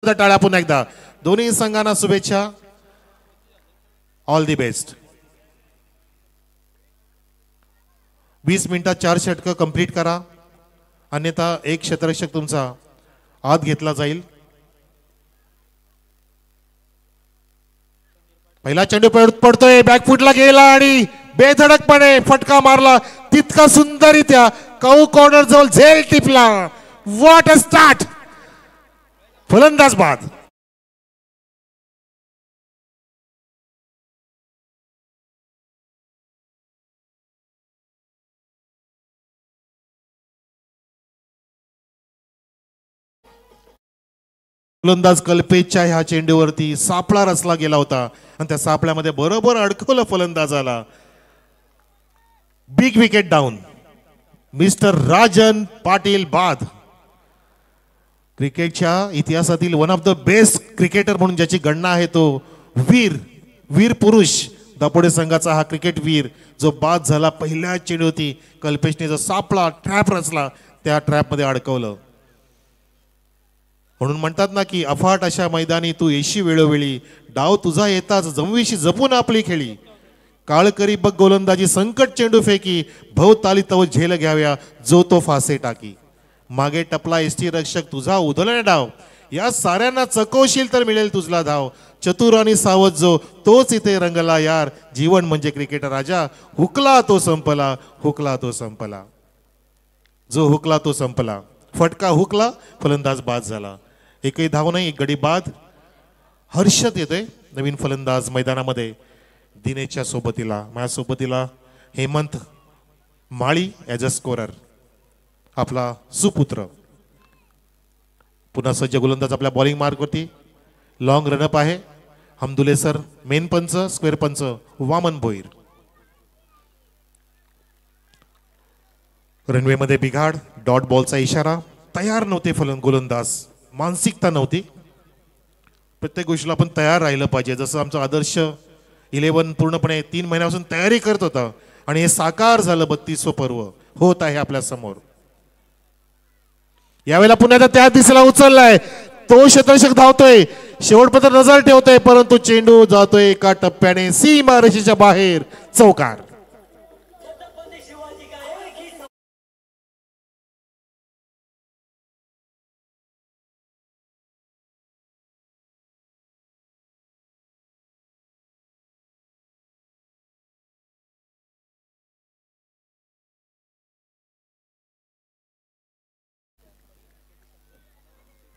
टाळ्या पुन्हा एकदा दोन्ही संघांना शुभेच्छा. All the best. 20 मिनिटात 4 षटकं कंप्लीट करा, अन्यथा एक क्षेत्ररक्षक तुमचा आत घेतला जाईल. पहिला चेंडू पडतोय, बॅकफुटला गेला आणि बेधडकपणे फटका मारला तितका सुंदररित्या कौ कॉर्नर जवळ झेल टिपला. What a start. फलंदाज बाद. फलंदाज कल्पेशच्या ह्या चेंडूवरती सापळा रचला गेला होता आणि त्या सापळ्यामध्ये बरोबर अडकवलं फलंदाजाला. Big wicket down. Mister Rajan Patil बाद. क्रिकेटच्या इतिहासातील one of the best cricketer म्हणून ज्याची गणना आहे तो वीर पुरुष दापोडे संघाचा हा क्रिकेट वीर जो बाद झाला. पहिल्या चेंडूवरती कल्पेशने जो सापळा ट्रॅप रचला त्या ट्रॅपमध्ये अडकवलं. म्हणून म्हणतात ना की अफाट अशा मैदानी तू येशी वेळोवेळी, डाव तुझा येताच जमविशी जपून आपली खेळी. काळकरी बघ गोलंदाजी संकट चेंडू फेकी, भवताली तव झेल घ्याव्या जो तो फासे टाकी. मागे टपला एसटी रक्षक तुझा उधळणे डाव, या साऱ्यांना चकवशील तर मिळेल तुझला धाव. चतुर आणि सावध जो तोच इथे रंगला यार, जीवन म्हणजे क्रिकेट राजा. हुकला तो संपला, हुकला तो संपला. जो हुकला तो संपला. फटका हुकला, फलंदाज बाद झाला. एकही धाव नाही, एक गडी बाद. हर्षद येतोय नवीन फलंदाज मैदानामध्ये. दिनेशच्या सोबतीला, माझ्या सोबतीला हेमंत माळी ॲज अ स्कोरर, आपला सुपुत्र. पुन्हा सज्ज गोलंदाज आपल्या बॉलिंग मार्कवरती. लॉंग रनअप आहे. हमदुले सर मेन पंच, स्क्वेअर पंच वामन भोईर. रनवेमध्ये बिघाड, डॉट बॉलचा इशारा. तयार नव्हते गोलंदाज, मानसिकता नव्हती. प्रत्येक गोष्टीला आपण तयार राहिलं पाहिजे. जसं आमचं आदर्श 11 पूर्णपणे 3 महिन्यापासून तयारी करत होता आणि हे साकार झालं. 32वं पर्व होत आहे आपल्या समोर. यावेळेला पुन्हा त्या दिशेला उचललाय तो क्षेत्ररक्षक धावतोय, शेवटपर्यंत नजर ठेवतोय, परंतु चेंडू जातोय एका टप्प्याने सीमारेषेच्या बाहेर. चौकार.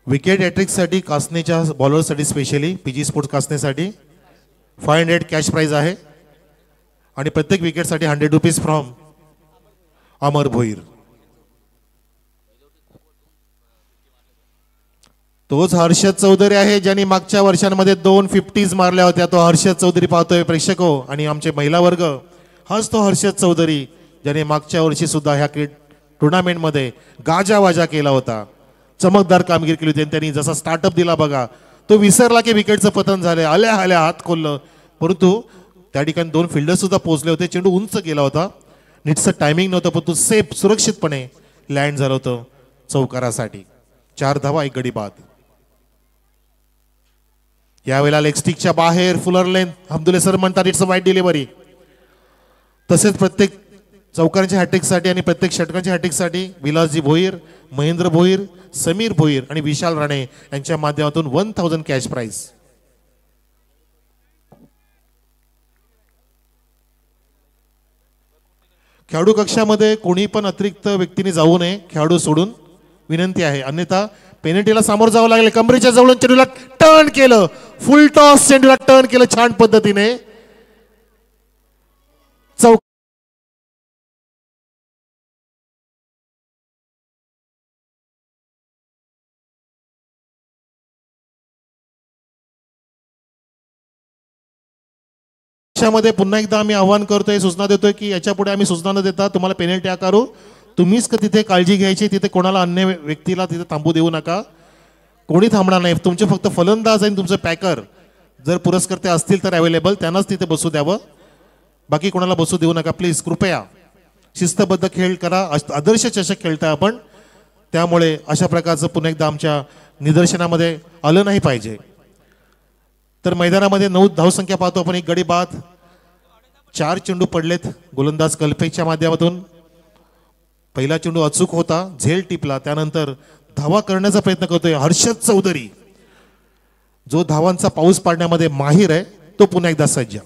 विकेट हॅट्रिकसाठी कासनेच्या बॉलरसाठी स्पेशली पीजी स्पोर्ट्स कासनेसाठी 500 कॅश प्राइज आहे आणि प्रत्येक विकेटसाठी 100 रुपीज फ्रॉम अमर भोईर. तोच हर्षद चौधरी आहे ज्यांनी मागच्या वर्षांमध्ये 2 50s मारल्या होत्या. तो हर्षद चौधरी पाहतोय प्रेक्षको आणि आमचे महिला वर्ग. हाच तो हर्षद चौधरी ज्याने मागच्या वर्षी सुद्धा ह्या टुर्नामेंटमध्ये गाजावाजा केला होता, चमकदार कामगिरी केली होती. त्यांनी जसा स्टार्टअप दिला बघा, तो विसरला की विकेटचं पतन झाले. आल्या हात खोललं, परंतु त्या ठिकाणी 2 फिल्डर सुद्धा पोहोचले होते. चेंडू उंच गेला होता, नीटचं टायमिंग नव्हतं, परंतु सेफ सुरक्षितपणे लँड झालं होतं चौकारासाठी. 4 धावा, 1 गडी बाद. यावेळेला लेग स्टिकच्या बाहेर फुलर लेन, हमदुले सर म्हणतात इट्स अ वाईड डिलिव्हरी. तसेच प्रत्येक चौकारांच्या हॅट्रिकसाठी आणि प्रत्येक षटकांच्या हॅट्रिकसाठी विलासजी भोईर, महेंद्र भोईर, समीर भोईर आणि विशाल राणे यांच्या माध्यमातून 1000 कॅश प्राइज. खेळाडू कक्षामध्ये कोणी पण अतिरिक्त व्यक्तीने जाऊ नये, खेळाडू सोडून विनंती आहे, अन्यथा पेनल्टीला सामोरं जावं लागेल. कमरेच्या जवळून चेंडूला टर्न केलं, फुल टॉस चेंडूला टर्न केलं छान पद्धतीने. मध्ये पुन्हा एकदा आम्ही आवाहन करतोय, सूचना देतोय की याच्या पुढे आम्ही सूचना न देता तुम्हाला पेनल्टी आकारू. तुम्हीच तिथे काळजी घ्यायची, तिथे कोणाला अन्य व्यक्तीला तिथे थांबू देऊ नका. कोणी थांबणार नाही. तुमचे फक्त फलंदाज आणि तुमचे पॅकर जर पुरस्कर्ते असतील तर अवेलेबल त्यांनाच तिथे बसू द्यावं, बाकी कोणाला बसू देऊ नका प्लीज. कृपया शिस्तबद्ध खेळ करा. आदर्श चषक खेळताय आपण, त्यामुळे अशा प्रकारचं पुन्हा एकदा आमच्या निदर्शनामध्ये आलं नाही पाहिजे. तर मैदानामध्ये 9 धावसंख्या पाहतो आपण. एक गडी बाद, 4 चेंडू पडलेत गोलंदाज कल्पेशच्या माध्यमातून. पहिला चेंडू अचूक होता, झेल टिपला, त्यानंतर धावा करण्याचा प्रयत्न करतोय हर्षद चौधरी, जो धावांचा पाऊस पाडण्यामध्ये माहिर आहे. तो पुन्हा एकदा सज्ज.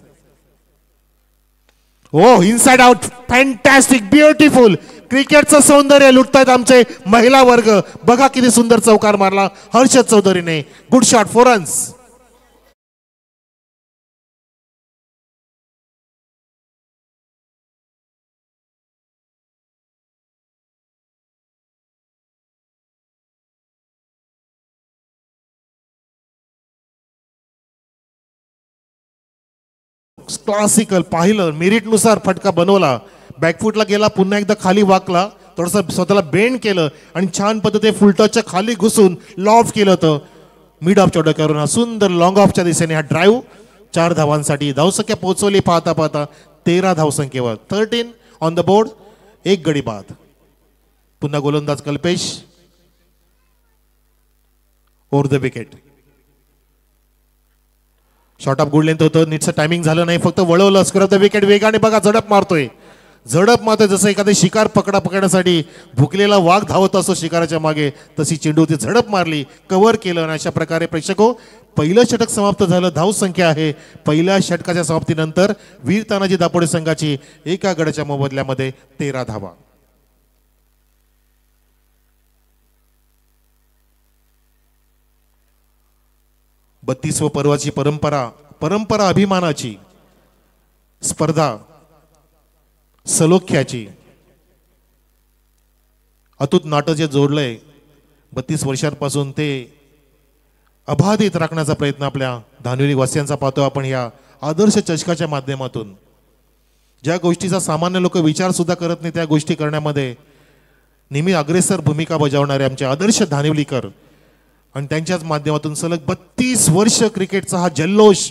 ओ इनसाइड आउट, फॅन्टॅस्टिक, ब्युटिफुल. क्रिकेटचं सौंदर्य लुटतायत आमचे महिला वर्ग. बघा किती सुंदर चौकार मारला हर्षद चौधरीने. Good shot, 4 runs. क्लासिकल पाहिलं, मेरिटनुसार फटका बनवला. बॅकफुटला गेला, पुन्हा एकदा खाली वाकला, थोडंसं स्वतःला बेंड केलं आणि छान पद्धतीने फुलटॉसच्या खाली घुसून लॉफ केलं होतं. मिड ऑफच्या डोक्यावरून हा सुंदर लॉंग ऑफच्या दिशेने हा ड्राईव्ह. 4 धावांसाठी धावसंख्या पोहोचवली पाहता पाहता 13 धावसंख्येवर. 13 ऑन द बोर्ड. एक गडी बाद. पुन्हा गोलंदाज Kalpesh over the wicket. Short of good length होतं, नीटचं टायमिंग झालं नाही, फक्त वळवलं. Square of the wicket. वेगाने बघा झडप मारतोय, झडप मारतोय जसं एखादी शिकार पकडण्यासाठी भुकलेला वाघ धावत असतो शिकाराच्या मागे, तशी चेंडूवरती झडप मारली, कव्हर केलं. आणि अशा प्रकारे प्रेक्षको पहिलं षटक समाप्त झालं. धावसंख्या आहे पहिल्या षटकाच्या समाप्तीनंतर वीर तानाजी दापोडे संघाची एका गडाच्या मोबदल्यामध्ये 13 धावा. बत्तीसवं पर्वाची परंपरा अभिमानाची स्पर्धा, सलोख्याची अतूट नाटं जे जोडलंय 32 वर्षांपासून ते अबाधित राखण्याचा प्रयत्न आपल्या धानविरी वासियांचा पाहतो आपण या आदर्श चषकाच्या माध्यमातून. ज्या गोष्टीचा सामान्य लोक विचार सुद्धा करत नाही त्या गोष्टी करण्यामध्ये नेहमी अग्रेसर भूमिका बजावणारे आमचे आदर्श धानिवलीकर आणि त्यांच्याच माध्यमातून सलग 32 वर्ष क्रिकेटचा हा जल्लोष,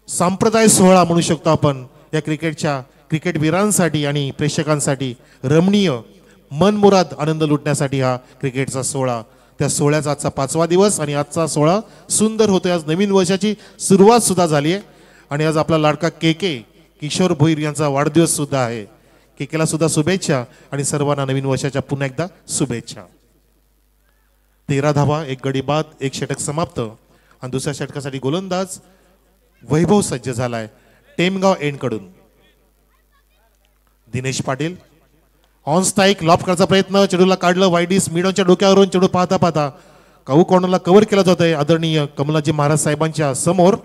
संप्रदाय सोहळा म्हणू शकतो आपण या क्रिकेट वीरांसाठी आणि प्रेक्षकांसाठी रमणीय मनमुराद आनंद लुटण्यासाठी हा क्रिकेटचा सोहळा. त्या सोहळ्याचा आजचा 5वा दिवस आणि आजचा सोहळा सुंदर होतोय. आज नवीन वर्षाची सुरुवात सुद्धा झाली आहे आणि आज आपला लाडका के किशोर भोईर यांचा वाढदिवस सुद्धा आहे. केकेला सुद्धा शुभेच्छा आणि सर्वांना नवीन वर्षाच्या पुन्हा एकदा शुभेच्छा. 13 धावा, एक गडी बाद, एक षटक समाप्त आणि दुसऱ्या षटकासाठी गोलंदाज वैभव सज्ज झालाय टेमगाव एंड कडून. Dinesh Patil on strike, loaf करायचा प्रयत्न, चेडूला काढलं वाईडीस, मिडॉनच्या डोक्यावरून चेडू पाहता पाहता काऊ कॉर्नरला कव्हर केला जातोय आदरणीय कमलाजी महाराज साहेबांच्या समोर.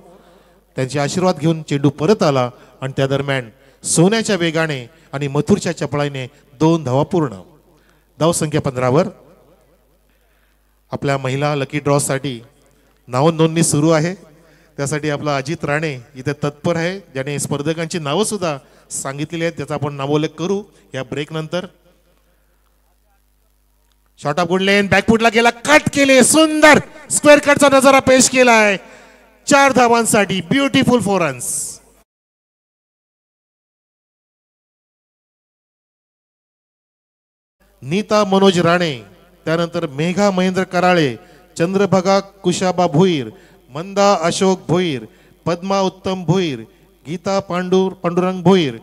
त्यांचे आशीर्वाद घेऊन चेंडू परत आला आणि त्या दरम्यान सोन्याच्या वेगाने आणि मथुरच्या चपळाईने 2 धावा पूर्ण. धावसंख्या 15 आपल्या महिला लकी ड्रॉ साठी नाव नोंदणी सुरू आहे. त्यासाठी आपला अजित राणे इथे तत्पर आहे, ज्याने स्पर्धकांची नावं सुद्धा सांगितलेली आहेत. त्याचा आपण नावोल्लेख करू या ब्रेक नंतर. शॉर्ट ऑफ गुड लेन, बॅकफुटला गेला, कट केले, सुंदर स्क्वेअर कटचा नजारा पेश केलाय 4 धावांसाठी. Beautiful 4 runs. नीता मनोज राणे, त्यानंतर मेघा महेंद्र कराळे, चंद्रभागा कुशाबा भोईर, मंदा अशोक भोईर, पद्मा उत्तम भोईर, गीता पांडुरंग भोईर,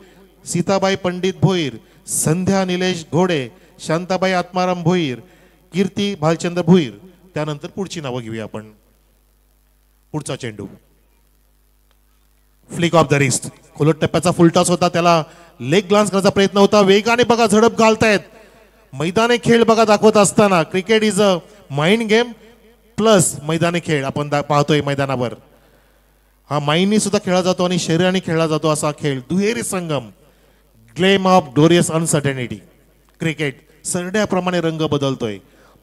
सीताबाई पंडित भोईर, संध्या निलेश घोडे, शांताबाई आत्माराम भोईर, कीर्ती भालचंद्र भोईर. त्यानंतर पुढची नावं घेऊया आपण. पुढचा चेंडू फ्लिक ऑफ द रिस्ट, खोलट टप्प्याचा फुलटॉस होता, त्याला लेग ग्लान्स करायचा प्रयत्न होता. वेगाने बघा झडप घालतायत. मैदानी खेळ बघा दाखवत असताना cricket is a mind game plus मैदानी खेळ आपण पाहतोय मैदानावर. हा माइंडनी सुद्धा खेळला जातो आणि शरीराने खेळला जातो असा खेळ, दुहेरी संगम, game of glorious uncertainty. Cricket सरड्याप्रमाणे रंग बदलतोय.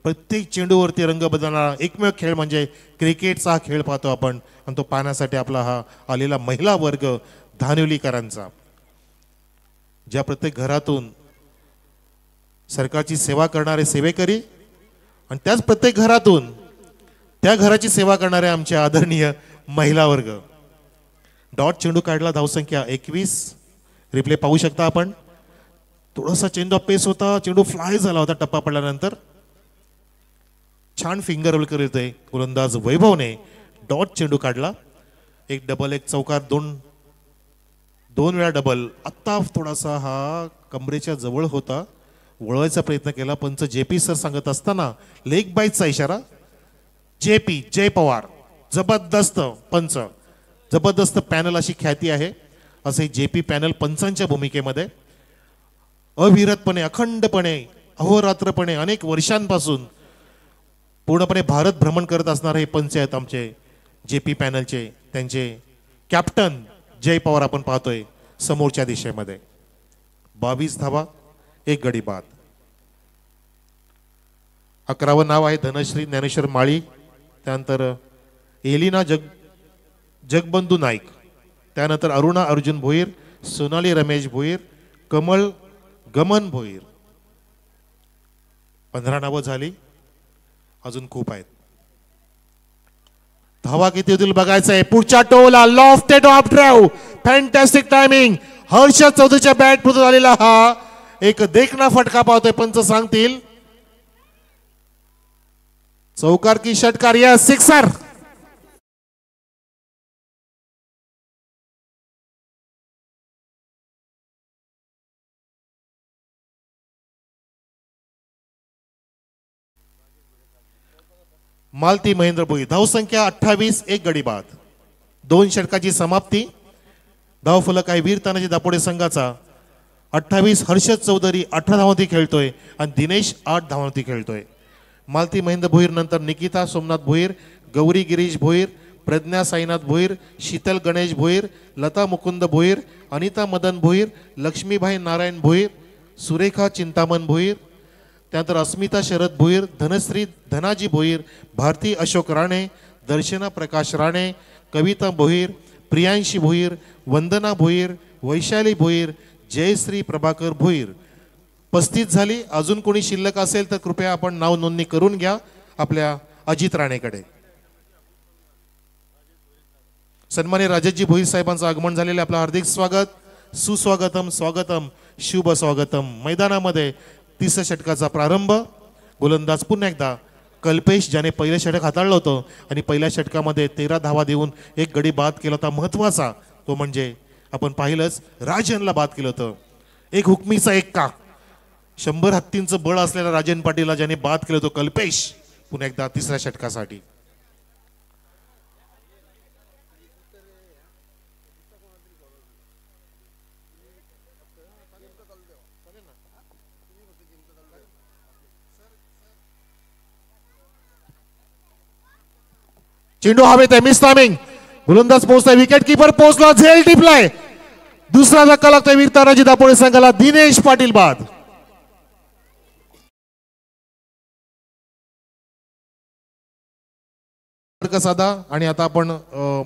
प्रत्येक चेंडूवरती रंग बदलणारा एकमेव खेळ म्हणजे क्रिकेटचा हा खेळ पाहतो आपण आणि तो पाहण्यासाठी आपला हा आलेला महिला वर्ग धानिवलीकरांचा. ज्या प्रत्येक घरातून सरकारची सेवा करणारे सेवेकरी आणि त्याच प्रत्येक घरातून त्या घराची सेवा करणारे आमचे आदरणीय महिला वर्ग. डॉट चेंडू काढला, धावसंख्या 21. रिप्ले पाहू शकता आपण. थोडासा चेंज ऑफ पेस होता, चेंडू फ्लाय झाला होता टप्पा पडल्यानंतर. छान फिंगर रोल करतोय गोलंदाज वैभवने. डॉट चेंडू काढला. एक डबल एक चौकार, दोन वेळा डबल. आत्ता थोडासा हा कमरेच्या जवळ होता, वळवायचा प्रयत्न केला. पंच जेपी सर सांगत असताना लेग बाईटचा इशारा. जेपी जय पवार जबरदस्त पंच, जबरदस्त पॅनल अशी ख्याती आहे. असे जेपी पॅनल पंचांच्या भूमिकेमध्ये अविरतपणे, अखंडपणे, अहोरात्रपणे अनेक वर्षांपासून पूर्णपणे भारत भ्रमण करत असणारे हे पंच आहेत आमचे जेपी पॅनलचे. त्यांचे कॅप्टन जय पवार आपण पाहतोय समोरच्या दिशेमध्ये. 22 धावा, 1 गडी बाद. 11वं नाव आहे धनश्री ज्ञानेश्वर माळी. त्यानंतर एलिना जगबंधू नाईक. त्यानंतर अरुणा अर्जुन भोईर, सोनाली रमेश भोईर, कमल गमन भोईर. 15 नावं झाली, अजून खूप आहेत. धावा किती होतील बघायचं आहे. पुढच्या टोला lofted off drive, fantastic timing. Harshad चौधरीच्या बॅट मधून आलेला हा एक देखना फटका पाहतोय. पंच सांगतील चौकार की षटकार. या सिक्सर. मालती महेंद्र भोई. धावसंख्या 28, 1 गडी बाद. 2 षटकाची समाप्ती. धावफलक आहे वीर तानाजी दापोडे संघाचा 28. हर्षद चौधरी 18 धावांती खेळतोय आणि दिनेश 8 धावांती खेळतोय. मालती महेंद्र भोईर नंतर निकिता सोमनाथ भोईर, गौरी गिरीश भोईर, प्रज्ञा साईनाथ भोईर, शीतल गणेश भोईर, लता मुकुंद भोईर, अनिता मदन भोईर, लक्ष्मीबाई नारायण भोईर, सुरेखा चिंतामण भोईर. त्यानंतर अस्मिता शरद भोईर, धनश्री धनाजी भोईर, भारती अशोक राणे, दर्शना प्रकाश राणे, कविता भोईर, प्रियांशी भोईर, वंदना भोईर, वैशाली भोईर, जयश्री प्रभाकर भोईर. 35 झाली. अजून कोणी शिल्लक असेल तर कृपया आपण नाव नोंदणी करून घ्या आपल्या अजित राणेकडे. सन्मान्य राजतजी भोईर साहेबांचं आगमन झालेलं. आपलं हार्दिक स्वागत, सुस्वागतम, स्वागतम, शुभ स्वागतम. मैदानामध्ये 30 षटकाचा प्रारंभ. गोलंदाज पुन्हा एकदा कल्पेश, ज्याने पहिलं षटक हाताळलं होतं आणि पहिल्या षटकामध्ये 13 धावा देऊन 1 गडी बाद केला होता. महत्वाचा तो म्हणजे आपण पाहिलंच राजनला बाद केलं होतं. एक हुकमीचा एक का 100 हत्तींचं बळ असलेला राजन पाटीलला ज्याने बाद केलं होतं कल्पेश. पुन्हा एकदा तिसऱ्या षटकासाठी चेंडू हवेत आहे. Miss timing. गोलंदाज पोहोचताय, विकेट कीपर पोहोचला, झेल टिपलाय. दुसरा धक्का लागतोय वीर तानाजी दापोडे संघाला. दिनेश पाटील बाद. साधा. आणि आता आपण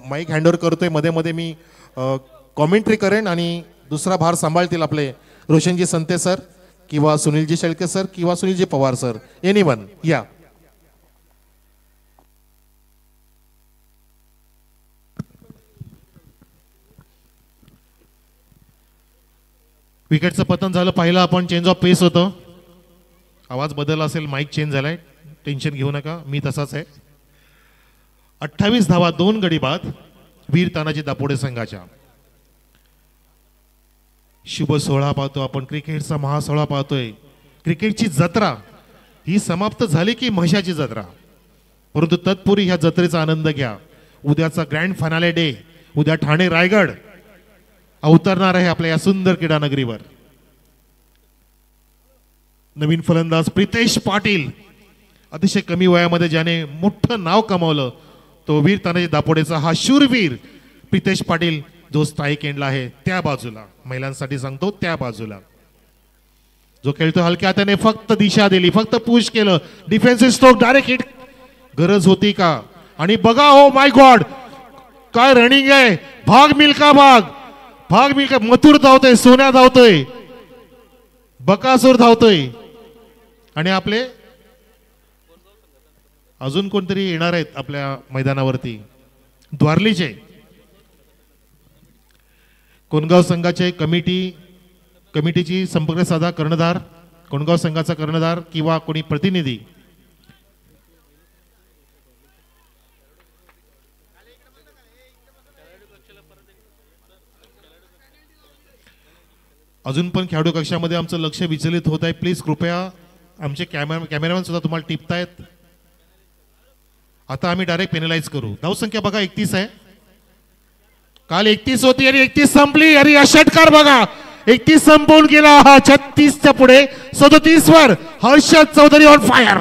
माईक हँडओव्हर करतोय. मध्ये मध्ये मी कॉमेंट्री करेन आणि दुसरा भार सांभाळतील आपले रोशनजी संते सर किंवा सुनीलजी शेळके सर किंवा सुनीलजी पवार सर. एनीवन या. विकेटचं पतन झालं पाहिलं आपण. चेंज ऑफ पेस होतं. आवाज बदलला असेल, माईक चेंज झालाय, टेन्शन घेऊ नका, मी तसाच आहे. 28 धावा, 2 गडी बाद वीर तानाजी दापोडे संघाच्या. शुभ सोहळा पाहतो आपण. क्रिकेटचा महासोहळा पाहतोय. क्रिकेटची जत्रा ही समाप्त झाली की म्हशाची जत्रा, परंतु तत्पूर्वी ह्या जत्रेचा आनंद घ्या. उद्याचा ग्रँड फायनल डे. उद्या ठाणे रायगड अवतरणार आहे आपल्या या सुंदर क्रीडा नगरीवर. नवीन फलंदाज प्रितेश पाटील, अतिशय कमी वयामध्ये ज्याने मोठं नाव कमावलं तो वीर तानाजी दापोडेचा हा शूरवीर प्रितेश पाटील, जो स्थायिक एंडला आहे त्या बाजूला, महिलांसाठी सांगतो त्या बाजूला, जो खेळतो हलक्या हाताने. फक्त दिशा दिली, फक्त पुश केलं. Defensive stroke, direct hit. गरज होती का? आणि बघा, हो माय गॉड, काय रनिंग आहे. भाग मिल्का भाग, भाग मिल्का. मथुर धावतोय, सोन्या धावतोय, बकासूर धावतोय. आणि आपले अजून कोणतरी येणार आहेत आपल्या मैदानावरती. द्वारलीचे कोणगाव संघाचे कमिटीची संपर्क साधा कर्णधार, कोणगाव संघाचा कर्णधार किंवा कोणी प्रतिनिधी. अजून पण खेळाडू कक्षामध्ये आमचं लक्ष विचलित होत आहे. प्लीज कृपया आमचे कॅमेरामॅन सुद्धा तुम्हाला टिपतायत. आता आम्ही डायरेक्ट पेनलाइज करू. धावसंख्या बघा 31 आहे. काल 31 होती आणि 31 संपली. अरे हा षटकार बघा, 31 संपवून गेला. हा 36च्या पुढे 37 वर हर्षद चौधरी ऑन फायर.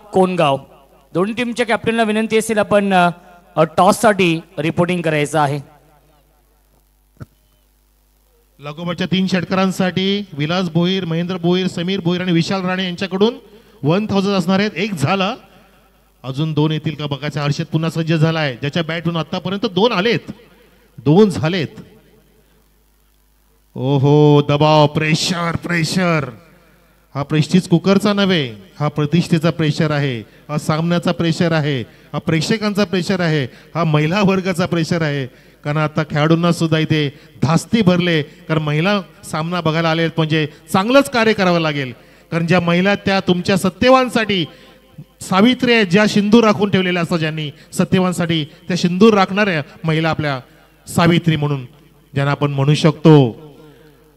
कोणगाव दोन्ही टीमच्या कॅप्टनला विनंती असेल आपण टॉस साठी रिपोर्टिंग करायचं आहे. लागोपाठच्या 3 षटकारांसाठी विलास भोईर, महेंद्र भोईर, समीर भोईर आणि विशाल राणे यांच्याकडून 1000 असणार आहेत. एक झाला, अजून 2 येतील का बघायचं. हर्षद पुन्हा सज्ज झालाय, ज्याच्या बॅटून आतापर्यंत 2 आलेत, 2 झालेत. ओहो, दबाव, प्रेशर प्रेशर. हा प्रेस्टीज कुकरचा नव्हे, हा प्रतिष्ठेचा प्रेशर आहे, हा सामन्याचा प्रेशर आहे, हा प्रेक्षकांचा प्रेशर आहे, हा महिला वर्गाचा प्रेशर आहे. कारण आता खेळाडूंना सुद्धा इथे धास्ती भरले, कारण महिला सामना बघायला आले म्हणजे चांगलंच कार्य करावं लागेल. कारण ज्या महिला त्या तुमच्या सत्यवानसाठी सावित्री आहेत, ज्या सिंदूर राखून ठेवलेल्या असतात, ज्यांनी सत्यवानसाठी त्या सिंदूर राखणाऱ्या महिला आपल्या सावित्री म्हणून ज्यांना आपण म्हणू शकतो.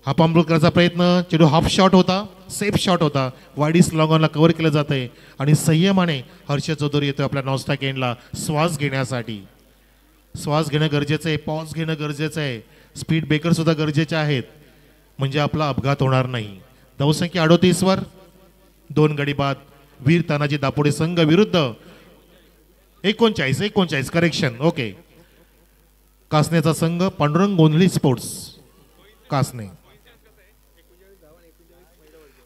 हा पांबुळकरचा प्रयत्न, चेडू हाफ शॉट होता, सेफ शॉट होता, वाडीस लॉंगॉनला कव्हर केलं जातंय आणि संयमाने हर्षद चौधरी येतो आपल्या नॉस्टॅक एंडला श्वास घेण्यासाठी. श्वास घेणं गरजेचं आहे, पॉज घेणं गरजेचं आहे, स्पीड ब्रेकर सुद्धा गरजेचे आहेत, म्हणजे आपला अपघात होणार नाही. धावसंख्या 38 वर 2 गडी बाद. वीर तानाजी दापोडे संघ विरुद्ध 39 करेक्शन. ओके, कासनेचा संघ पांडुरंग गोंधळी स्पोर्ट्स कासने.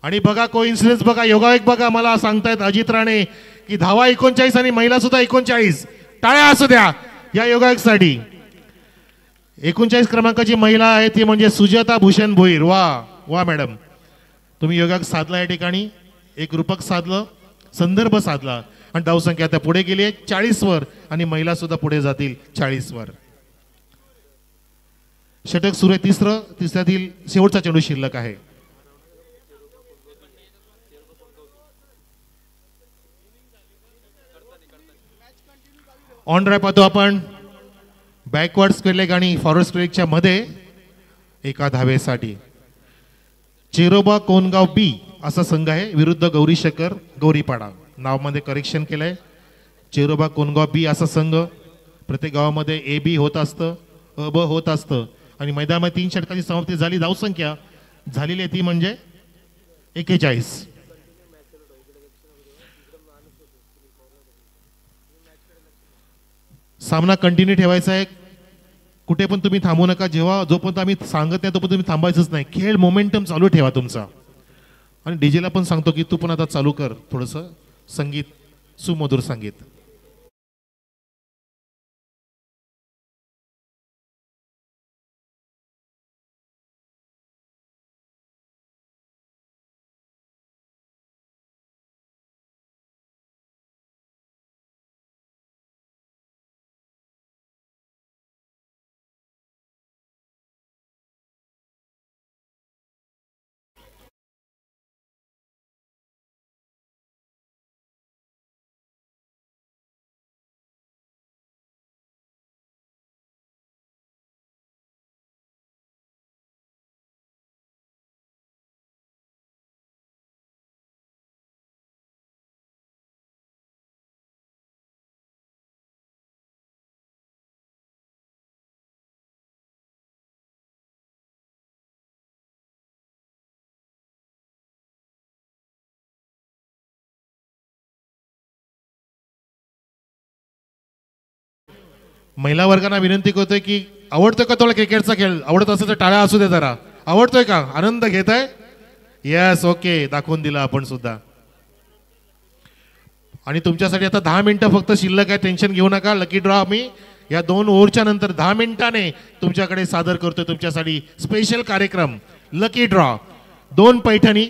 आणि बघा कोइन्सिडन्स बघा, योगायोग बघा. मला सांगतायत अजित राणे की धावा 39 आणि महिला सुद्धा 39. टाळ्या असू द्या या योगायोगसाठी. 39 क्रमांकाची महिला आहे ती म्हणजे सुजाता भूषण भोईर. वा वा मॅडम, तुम्ही योगायोग साधला या ठिकाणी, एक रूपक साधलं, संदर्भ साधला आणि धावसंख्या आता पुढे गेली आहे 40 वर आणि महिला सुद्धा पुढे जातील 40 वर. षटक सुरू आहे. तिसऱ्यातील शेवटचा चेंडू शिल्लक आहे. ऑन ड्राईव्ह पाहतो आपण. बॅकवर्ड स्क्वेअर लेग आणि फॉरवर्ड स्क्वेअर लेगच्या मध्ये एका धावेसाठी चेरोबा कोनगाव बी असा संघ आहे विरुद्ध गौरी शकर गौरीपाडा. नावामध्ये करेक्शन केलंय. चेरोबा कोनगाव बी असा संघ. प्रत्येक गावामध्ये ए बी होत असतं, अ ब होत असतं आणि मैदानामध्ये 3 षटकाची समाप्ती झाली. धावसंख्या झालेली आहे ती म्हणजे 41. सामना कंटिन्यू ठेवायचा आहे. कुठे पण तुम्ही थांबू नका. जेव्हा जोपर्यंत आम्ही सांगत नाही तोपर्यंत तुम्ही थांबायचंच नाही. खेळ मोमेंटम चालू ठेवा तुमचा. आणि डीजेला पण सांगतो की तू पण आता चालू कर थोडंसं संगीत, सुमधुर संगीत. महिला वर्गांना विनंती करतोय की आवडतोय का तुला क्रिकेटचा खेळ? आवडत असेल तर टाळ्या असू दे जरा. आवडतोय का? आनंद घेत आहे? येस, ओके, दाखवून दिला आपण सुद्धा. आणि तुमच्यासाठी आता 10 मिनिटं फक्त शिल्लक आहे. टेन्शन घेऊ नका. लकी ड्रॉ आम्ही या 2 ओव्हरच्या नंतर 10 मिनिटाने तुमच्याकडे सादर करतोय तुमच्यासाठी स्पेशल कार्यक्रम लकी ड्रॉ. 2 पैठणी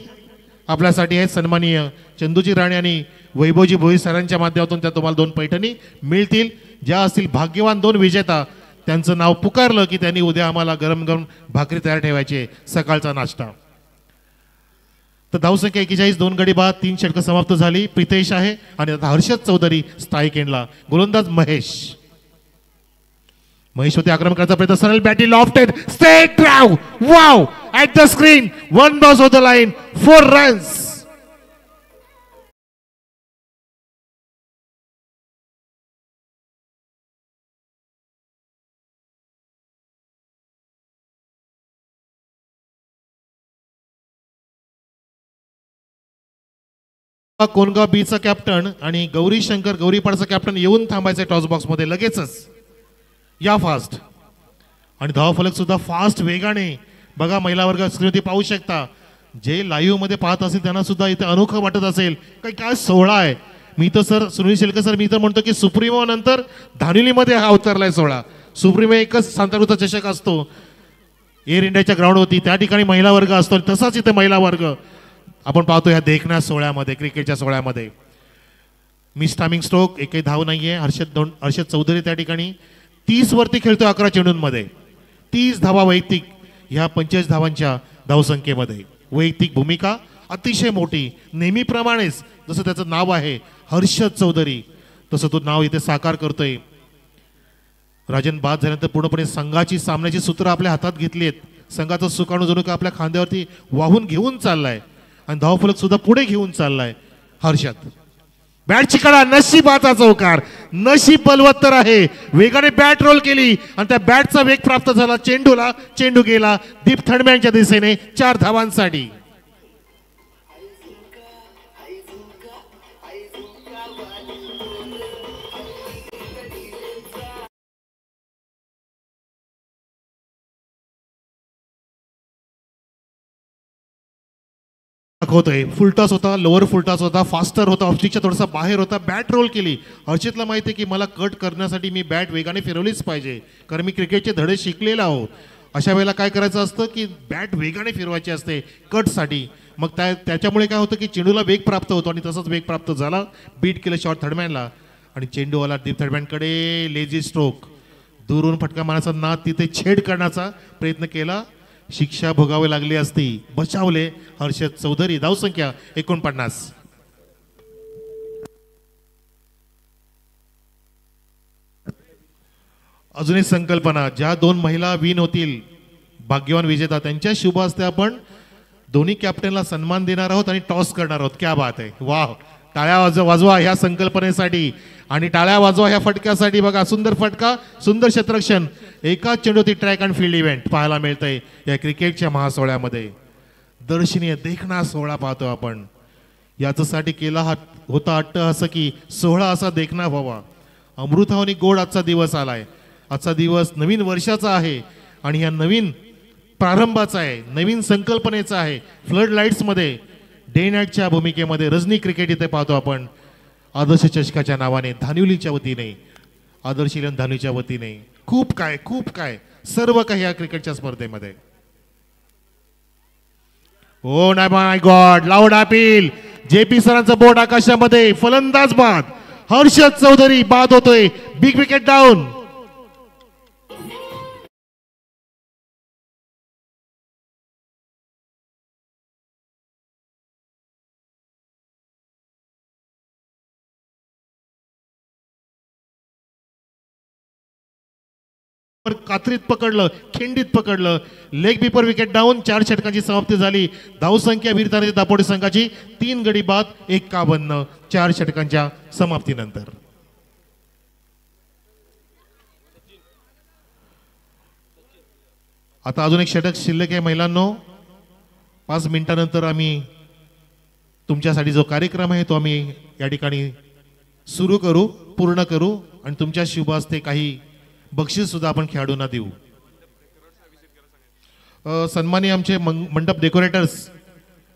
आपल्यासाठी आहेत. सन्माननीय चंदूजी राणे आणि वैभवजी भोईर सरांच्या माध्यमातून त्या तुम्हाला 2 पैठणी मिळतील. ज्या असतील भाग्यवान 2 विजेता त्यांचं नाव पुकारलं की त्यांनी उद्या आम्हाला गरम गरम भाकरी तयार ठेवायची सकाळचा नाश्ता. तर धावसंख्या 41, 2 गडी बाद, 3 षटकं समाप्त झाली. प्रितेश आहे आणि आता हर्षद चौधरी स्थायिक एंडला. गोलंदाज महेश होते आक्रमण करण्याचा प्रयत्न. सरळ बॅटी lofted straight drive. Wow at the screen. 1 balls of the line. 4 runs. Kongaon बीचा कॅप्टन आणि गौरी शंकर गौरीपाडचा कॅप्टन येऊन थांबायचे टॉस बॉक्स मध्ये लगेचच. या फास्ट आणि धावफलक सुद्धा फास्ट वेगाने. बघा महिला वर्ग स्क्रीनवरती पाहू शकता. जे लाईव्ह मध्ये पाहत असेल त्यांना सुद्धा इथे अनोखं वाटत असेल काय सोहळा आहे. मी तर सर सुनील शेलकर सर मी तर म्हणतो की सुप्रीमो नंतर धानिलीमध्ये हा अवतरलाय सोहळा. सुप्रीमो एकच सांताक्रूजचा चषक असतो एअर इंडियाच्या ग्राउंडवरती, त्या ठिकाणी महिला वर्ग असतो. तसाच इथे महिला वर्ग आपण पाहतो ह्या देखण्या सोहळ्यामध्ये, क्रिकेटच्या सोहळ्यामध्ये. मिस टायमिंग स्ट्रोक, एकही धाव नाहीये. हर्षद चौधरी त्या ठिकाणी 30 वरती खेळतोय 11 चेंडूंमध्ये. 30 धावा वैयक्तिक ह्या 45 धावांच्या धावसंख्येमध्ये. वैयक्तिक भूमिका अतिशय मोठी. नेहमीप्रमाणेच जसं त्याचं नाव आहे हर्षद चौधरी तसं तो नाव इथे साकार करतोय. राजन बाद झाल्यानंतर पूर्णपणे संघाची सामन्याची सूत्र आपल्या हातात घेतली आहेत. संघाचं सुकाणू जणू का आपल्या खांद्यावरती वाहून घेऊन चाललाय आणि धावफलक सुद्धा पुढे घेऊन चाललाय हर्षद. बॅटची कडा, नशिबाचा चौकार. नशीब बलवत्तर आहे. वेगाने बॅट रोल केली आणि त्या बॅटचा वेग प्राप्त झाला चेंडूला. चेंडू गेला दीप थडम्यांच्या दिशेने 4 धावांसाठी. होतोय. फुलटॉस होता, लोअर फुलटॉस होता, फास्टर होता, ऑफस्टिकच्या थोडासा बाहेर होता. बॅट रोल केली. हर्षदला माहिती आहे की मला कट करण्यासाठी मी बॅट वेगाने फिरवलीच पाहिजे, कारण मी क्रिकेटचे धडे शिकलेला आहो. अशा वेळेला काय करायचं असतं की बॅट वेगाने फिरवायची असते कटसाठी. मग त्याच्यामुळे काय होतं की चेंडूला वेग प्राप्त होतो आणि तसंच वेग प्राप्त झाला. बीट केलं शॉर्ट थर्डमॅनला आणि चेंडू आला डीप थर्डमॅनकडे. लेझी स्ट्रोक, दुरून फटका मारण्याचा नाद, तिथे छेड करण्याचा प्रयत्न केला. शिक्षा भोगावी लागली असती. बचावले हर्षद चौधरी. धावसंख्या 49. अजून एक संकल्पना, ज्या 2 महिला विन होतील भाग्यवान विजेता त्यांच्या शुभ हस्ते आपण दोन्ही कॅप्टनला सन्मान देणार आहोत आणि टॉस करणार आहोत. क्या बात आहे. वाह, टाळ्या वाजवा ह्या संकल्पनेसाठी आणि टाळ्या वाजवा ह्या फटक्यासाठी. बघा सुंदर फटका, सुंदर क्षेत्ररक्षण. एकाच चेंडूती ट्रॅक अँड फील्ड इव्हेंट पाहायला मिळतंय या क्रिकेटच्या महासोहळ्यामध्ये. दर्शनीय देखणा सोहळा पाहतो आपण. याच्यासाठी केला होता अट्टहास की सोहळा असा देखणा व्हावा. अमृतावानी गोड आजचा दिवस आलाय. आजचा दिवस नवीन वर्षाचा आहे आणि ह्या नवीन प्रारंभाचा आहे, नवीन संकल्पनेचा आहे. फ्लड लाईट्स मध्ये डे नाईटच्या भूमिकेमध्ये रजनी क्रिकेट इथे पाहतो आपण. आदर्श चषकाच्या नावाने धानिवलीच्या वतीने, आदर्श इलेव्हन धानिवलीच्या वतीने खूप काय सर्व काही या क्रिकेटच्या स्पर्धेमध्ये. Oh my God, loud appeal. JP सरांचं बोर्ड आकाशामध्ये. फलंदाज बाद. हर्षद चौधरी बाद होतोय. Big wicket down. कात्रीत पकडलं, खिंडीत पकडलं. Leg beeper wicket down. 4 षटकांची समाप्ती झाली. धावसंख्या वीरतानाची दापोडी संघाची 3 गडी बाद 51 4 षटकांच्या समाप्तीनंतर. आता अजून एक षटक शिल्लक आहे महिलांनो. 5 मिनिटांनंतर आम्ही तुमच्यासाठी जो कार्यक्रम आहे तो आम्ही या ठिकाणी सुरू करू, पूर्ण करू आणि तुमच्या शुभ हस्ते काही बक्षीस सुद्धा आपण खेळाडूंना देऊ. सन्माननीय आमचे मंडप डेकोरेटर्स,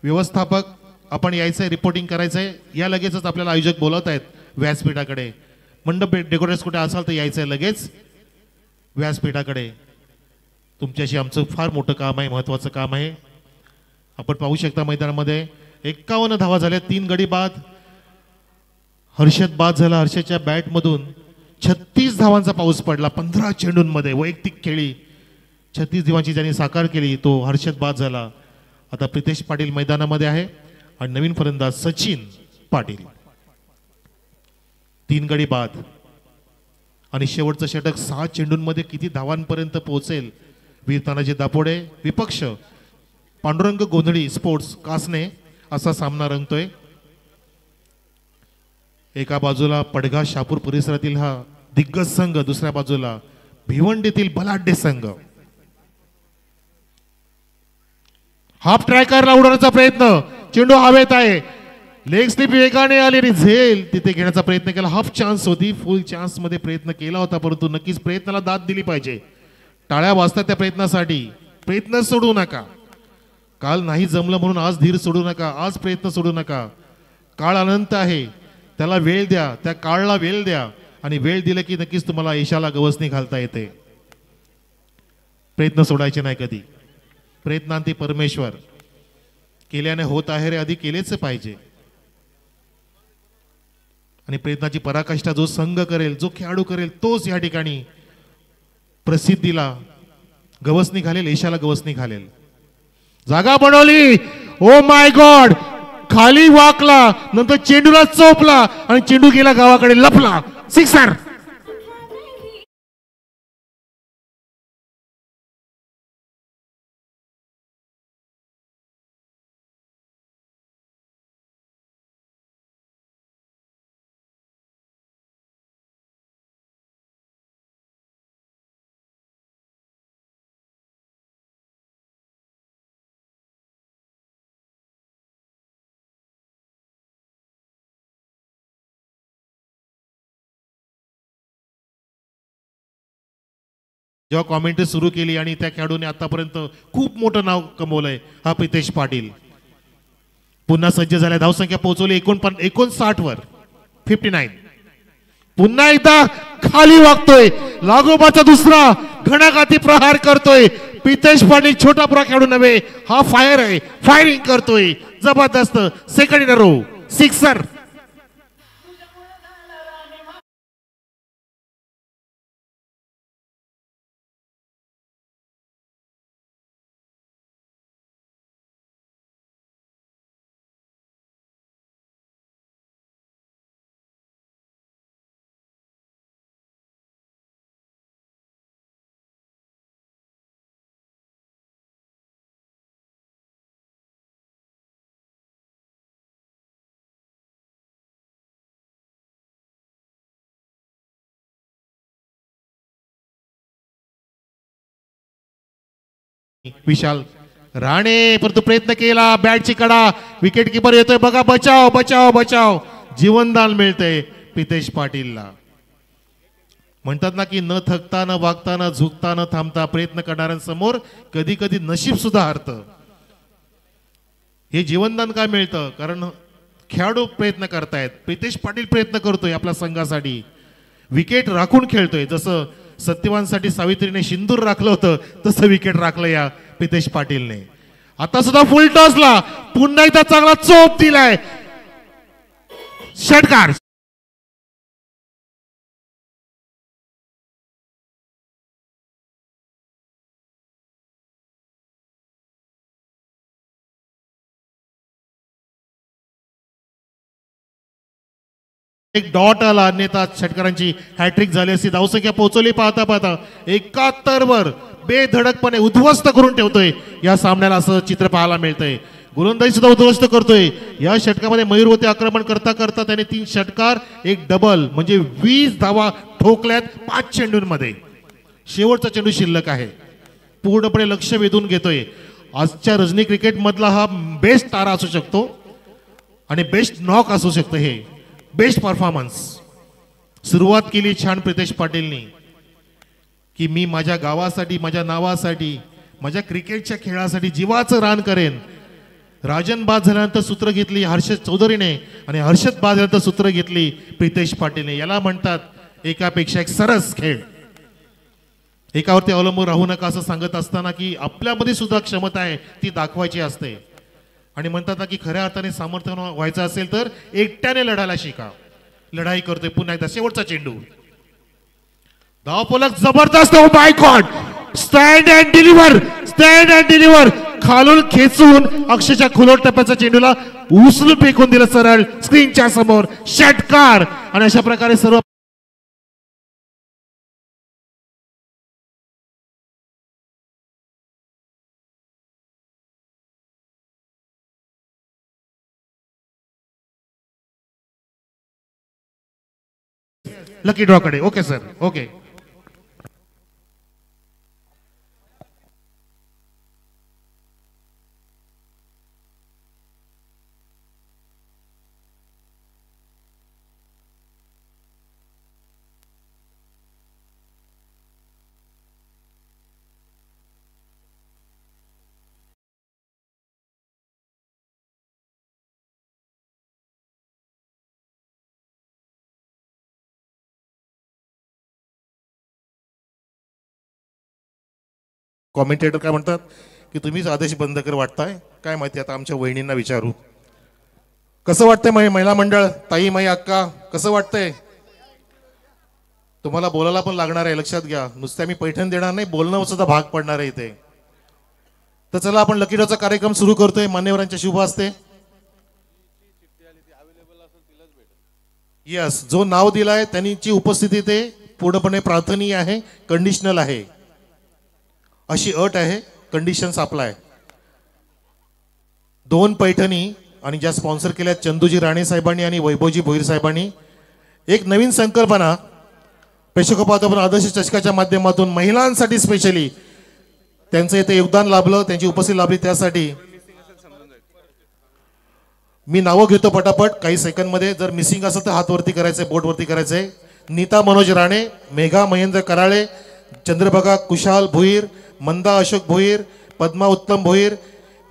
व्यवस्थापक, आपण यायचंय, रिपोर्टिंग करायचंय. या लगेचच आपल्याला आयोजक बोलत आहेत व्यासपीठाकडे. मंडप डेकोरेटर्स कुठे असाल तर यायचंय लगेच व्यासपीठाकडे. तुमच्याशी आमचं फार मोठं काम आहे, महत्वाचं काम आहे. आपण पाहू शकता मैदानामध्ये 51 धावा झाल्या, 3 गडी बाद. हर्षद बाद झाला. हर्षदच्या बॅटमधून 36 धावांचा पाऊस पडला 15 चेंडूंमध्ये. वैयक्तिक खेळी 36 धावांची ज्यांनी साकार केली तो हर्षद बाद झाला. आता प्रितेश पाटील मैदानामध्ये आहे आणि नवीन फलंदाज सचिन पाटील. 3 गडी बाद आणि शेवटचं षटक 6 चेंडूंमध्ये किती धावांपर्यंत पोहोचेल. वीर तानाजी दापोडे विपक्ष पांडुरंग गोंधळी स्पोर्ट्स कासने असा सामना रंगतोय. एका बाजूला पडघा शापूर परिसरातील हा दिग्गज संघ, दुसऱ्या बाजूला भिवंडीतील बलाढ्य संघ. हाफ ट्रॅकरला उडवण्याचा प्रयत्न, चेंडू हवेत आहे, लेग स्लिप वेगाने आली आणि झेल तिथे घेण्याचा प्रयत्न केला. हाफ चान्स होती, फुल चान्स मध्ये प्रयत्न केला होता, परंतु नक्कीच प्रयत्नाला दाद दिली पाहिजे. टाळ्या वाजतात त्या प्रयत्नासाठी. प्रयत्न सोडू नका. काल नाही जमलं म्हणून आज धीर सोडू नका, आज प्रयत्न सोडू नका. काळ अनंत आहे, त्याला वेळ द्या, त्या काळाला वेळ द्या आणि वेळ दिला की नक्कीच तुम्हाला यशाला गवसणी घालता येते. प्रयत्न सोडायचे नाही कधी. प्रयत्नांती परमेश्वर. केल्याने होत आहे रे, आधी केलेच पाहिजे. आणि प्रयत्नाची पराकाष्ठा जो संघ करेल, जो खेळाडू करेल तोच या ठिकाणी प्रसिद्धीला गवसणी घालेल, यशाला गवसणी घालेल. जागा बनवली, ओ माय गॉड, खाली वाकला, नंतर चेंडूला चोपला आणि चेंडू गेला गावाकडे, लपला. सिक्सर. जेव्हा कॉमेंट्री सुरू केली आणि त्या खेळाडूने आतापर्यंत खूप मोठं नाव कमवलंय हा प्रितेश पाटील. पुन्हा सज्ज झाल्या, धावसंख्या पोहोचवली 59 वर 59. पुन्हा एकदा खाली वागतोय, लागोबाचा दुसरा घणाघाती प्रहार करतोय. प्रितेश पाटील छोटा पुरा खेळाडू नव्हे, हा फायर आहे, फायरिंग करतोय जबरदस्त. Second in a row, sixer. Vishal Rane परंतु प्रयत्न केला, बॅटची कडा, विकेट किपर येतोय बघा, बचाव बचाव बचाव. जीवनदान मिळतंय प्रितेश पाटीलला. म्हणतात ना की न थकता, न वागता, न झुकता, न थांबता प्रयत्न करणाऱ्यांसमोर कधी कधी नशीब सुद्धा हारतं. हे जीवनदान काय मिळतं, कारण खेळाडू प्रयत्न करतायत, प्रितेश पाटील प्रयत्न करतोय आपल्या संघासाठी, विकेट राखून खेळतोय. जसं सत्यवानसाठी सावित्रीने सिंदूर राखलं होतं तसं विकेट राखलं या प्रितेश पाटीलने. आता सुद्धा फुल टॉसला पुन्हा एकदा चांगला चोप दिलाय. षटकार. एक डॉट आला, अन्यथा षटकारांची हॅट्रिक झाली असती. धावसंख्या पोहोचवली पाहता पाहता 71 वर बेधडकपणे उद्ध्वस्त करून ठेवतोय या सामन्याला, असं चित्र पाहायला मिळतंय. गोलंदाजी सुद्धा उद्ध्वस्त करतोय. या षटकामध्ये मयूरवती आक्रमण करता करता त्याने 3 षटकार, एक डबल, म्हणजे 20 धावा ठोकल्यात 5 चेंडूंमध्ये. शेवटचा चेंडू शिल्लक आहे. पूर्णपणे लक्ष वेधून घेतोय. आजच्या रजनी क्रिकेट मधला हा बेस्ट तारा असू शकतो आणि बेस्ट नॉक असू शकतं. हे बेस्ट परफॉर्मन्स. सुरुवात केली छान प्रितेश पाटीलनी की मी माझ्या गावासाठी, माझ्या नावासाठी, माझ्या क्रिकेटच्या खेळासाठी जीवाचं रान करेन. राजन बाद झाल्यानंतर सूत्र घेतली हर्षद चौधरीने आणि हर्षद बाद झाल्यानंतर सूत्र घेतली प्रितेश पाटीलने. याला म्हणतात एकापेक्षा एक सरस खेळ. एकावरती अवलंबून राहू नका असं सांगत असताना की आपल्यामध्ये सुद्धा क्षमता आहे ती दाखवायची असते. आणि म्हणतात ना की खऱ्या अर्थाने सामर्थ्य व्हायचं असेल तर एकट्याने लढायला शिका. लढाई करतोय पुन्हा एकदा शेवटचा चेंडू. धावफलक जबरदस्त. Oh my God, stand and deliver, stand and deliver. खालून खेचून अक्षरशः खुलोट टप्प्याच्या चेंडूला उचलून फेकून दिलं सरळ स्क्रीनच्या समोर. षटकार. आणि अशा प्रकारे सर्व लकी ड्रॉ कडे. Okay sir, okay. कॉमेंटेटर काय म्हणतात की तुम्हीच आदेश बंद कर वाटताय. काय माहिती, आता आमच्या वहिनींना विचारू. कसं वाटतंय महिला मंडळ, ताई, माई, अक्का, कसं वाटतंय तुम्हाला? बोलायला पण लागणार आहे, लक्षात घ्या. नुसत्या मी पैठण देणार नाही, बोलणं सुद्धा भाग पडणार आहे इथे. तर चला आपण लकी ड्रॉचा कार्यक्रम सुरू करतोय. मान्यवरांच्या शुभ हस्ते. यस, जो नाव दिलाय त्यांची उपस्थिती ते पूर्णपणे प्रार्थनीय आहे, कंडिशनल आहे, अशी अट आहे. Conditions apply. 2 पैठणी आणि ज्या स्पॉन्सर केल्या चंदूजी राणे साहेबांनी आणि वैभवजी भोईर साहेबांनी. एक नवीन संकल्पना प्रेक्षक पाहतो आपण आदर्श चषकाच्या माध्यमातून महिलांसाठी स्पेशली त्यांचं इथे योगदान लाभलं, त्यांची उपस्थिती लाभली. त्यासाठी मी नावं घेतो पटापट काही सेकंड मध्ये. जर मिसिंग असेल तर हात वरती करायचंय, बोट वरती करायचंय. नीता मनोज राणे, मेघा महेंद्र कराळे, चंद्रभागा कुशाल भोईर, मंदा अशोक भोईर, पद्मा उत्तम भोईर,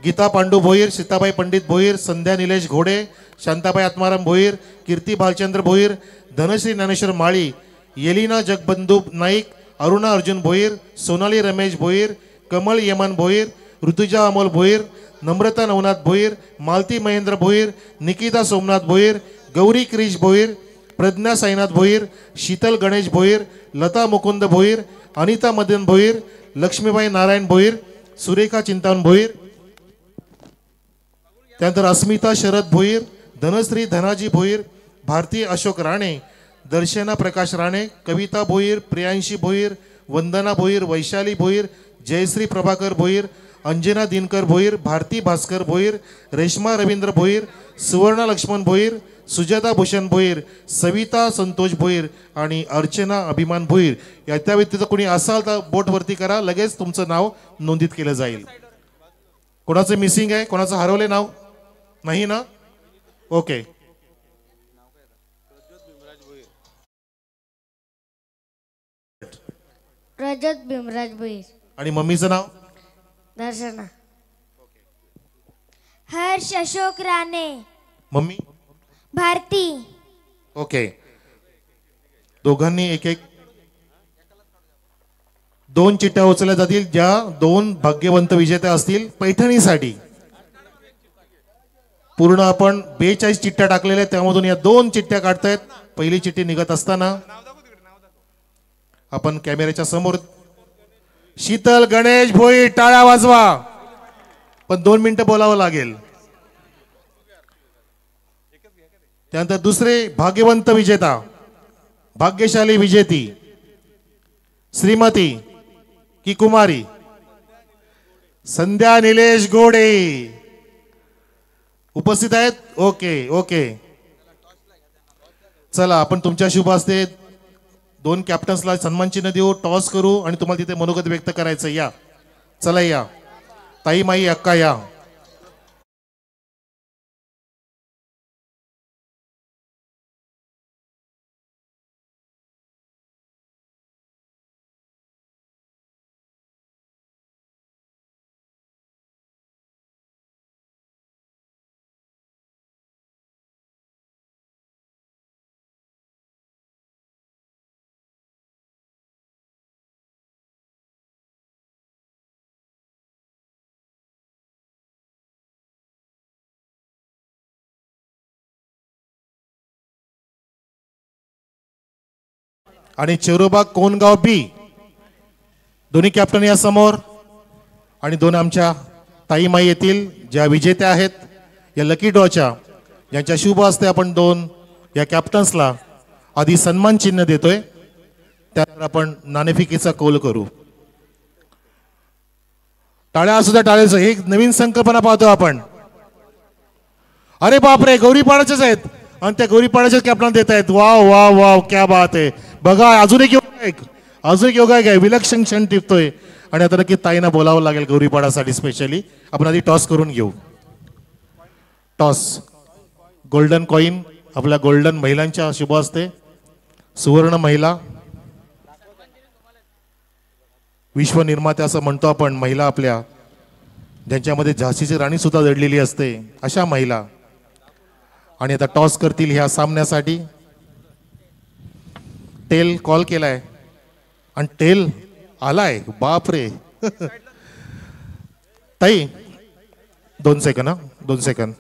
गीता पांडू भोईर, सीताबाई पंडित भोईर, संध्या निलेश घोडे, शांताबाई आत्माराम भोईर, कीर्ती भालचंद्र भोईर, धनश्री ज्ञानेश्वर माळी, येलिना जगबंधू नाईक, अरुणा अर्जुन भोईर, सोनाली रमेश भोईर, कमल यमन भोईर, ऋतुजा अमोल भोईर, नम्रता नवनाथ भोईर, मालती महेंद्र भोईर, निकिता सोमनाथ भोईर, गौरी क्रिश भोईर, प्रज्ञा साईनाथ भोईर, शीतल गणेश भोईर, लता मुकुंद भोईर, अनिता मदन भोईर, लक्ष्मीबाई नारायण भोईर, सुरेखा चिंतामण भोईर, त्यानंतर अस्मिता शरद भोईर, धनश्री धनाजी भोईर, भारती अशोक राणे, दर्शना प्रकाश राणे, कविता भोईर, प्रियांशी भोईर, वंदना भोईर, वैशाली भोईर, जयश्री प्रभाकर भोईर, अंजना दिनकर भोईर, भारती भास्कर भोईर, रेश्मा रवींद्र भोईर, सुवर्णा लक्ष्मण भोईर, सुजाता भूषण भोईर, सविता संतोष भोईर आणि अर्चना अभिमान भोईर. या त्या व्यतिरिक्त कोणी असाल तर बोट वरती करा, लगेच तुमचं नाव नोंदित केलं जाईल. कोणाचं मिसिंग आहे, कोणाचं हरवले नाव नाही ना? ओके. रजत भीमराज भोईर. आणि मम्मीचं नाव? दर्शना. हर्ष अशोक राणे. मम्मी? भारती. ओके. दोघांनी एक एक 2 चिठ्ठ्या उचलल्या जातील, ज्या 2 भाग्यवंत विजेत्या असतील पैठणीसाठी. पूर्ण आपण 42 चिठ्ठ्या टाकलेल्या, त्यामधून या 2 चिठ्ठ्या काढतायत. पहिली चिठ्ठी निघत असताना आपण कॅमेऱ्याच्या समोर शीतल गणेश भोईर, टाळ्या वाजवा. पण 2 मिनिटं बोलावं लागेल. त्यानंतर दुसरे भाग्यवंत विजेता, भाग्यशाली विजेती श्रीमती की कुमारी संध्या निलेश घोडे उपस्थित आहेत. Okay okay. चला आपण तुमच्या शुभ हस्ते 2 कॅप्टन्सला सन्मान चिन्ह देऊ, टॉस करू आणि तुम्हाला तिथे मनोगत व्यक्त करायचं. या चला, या ताई, माई, अक्का या. आणि चेरोबाग कोनगाव बी दोन्ही कॅप्टन या समोर आणि दोन आमच्या ताईमाई येतील ज्या विजेत्या आहेत या लकी ड्रॉच्या, ज्यांच्या शुभ हस्ते आपण दोन या कॅप्टन्सला आधी सन्मान चिन्ह देतोय, त्यानंतर आपण नाणेफेकीचा कौल करू. टाळ्या असू द्या, टाळ्याचं एक नवीन संकल्पना पाहतो आपण. अरे बापरे, गौरीपाडाच्याच आहेत आणि त्या गौरीपाडाच्या कॅप्टन देत आहेत. वाव वाव वाव, क्या बात आहे. बघा अजून एक योगा आहे, विलक्षण क्षण टिपतोय. आणि आता नक्की ताईंना बोलावं लागेल गौरीपाडासाठी स्पेशली. आपण आधी टॉस करून घेऊ. टॉस गोल्डन कॉईन आपल्या गोल्डन महिलांच्या शुभ असते. सुवर्ण महिला विश्व निर्माते असं म्हणतो आपण, महिला आपल्या ज्यांच्यामध्ये झाशीची राणी सुद्धा दडलेली असते अशा महिला. आणि आता टॉस करतील ह्या सामन्यासाठी. टेल कॉल केलाय आणि टेल आलाय. बापरे ताई 2 सेकंद.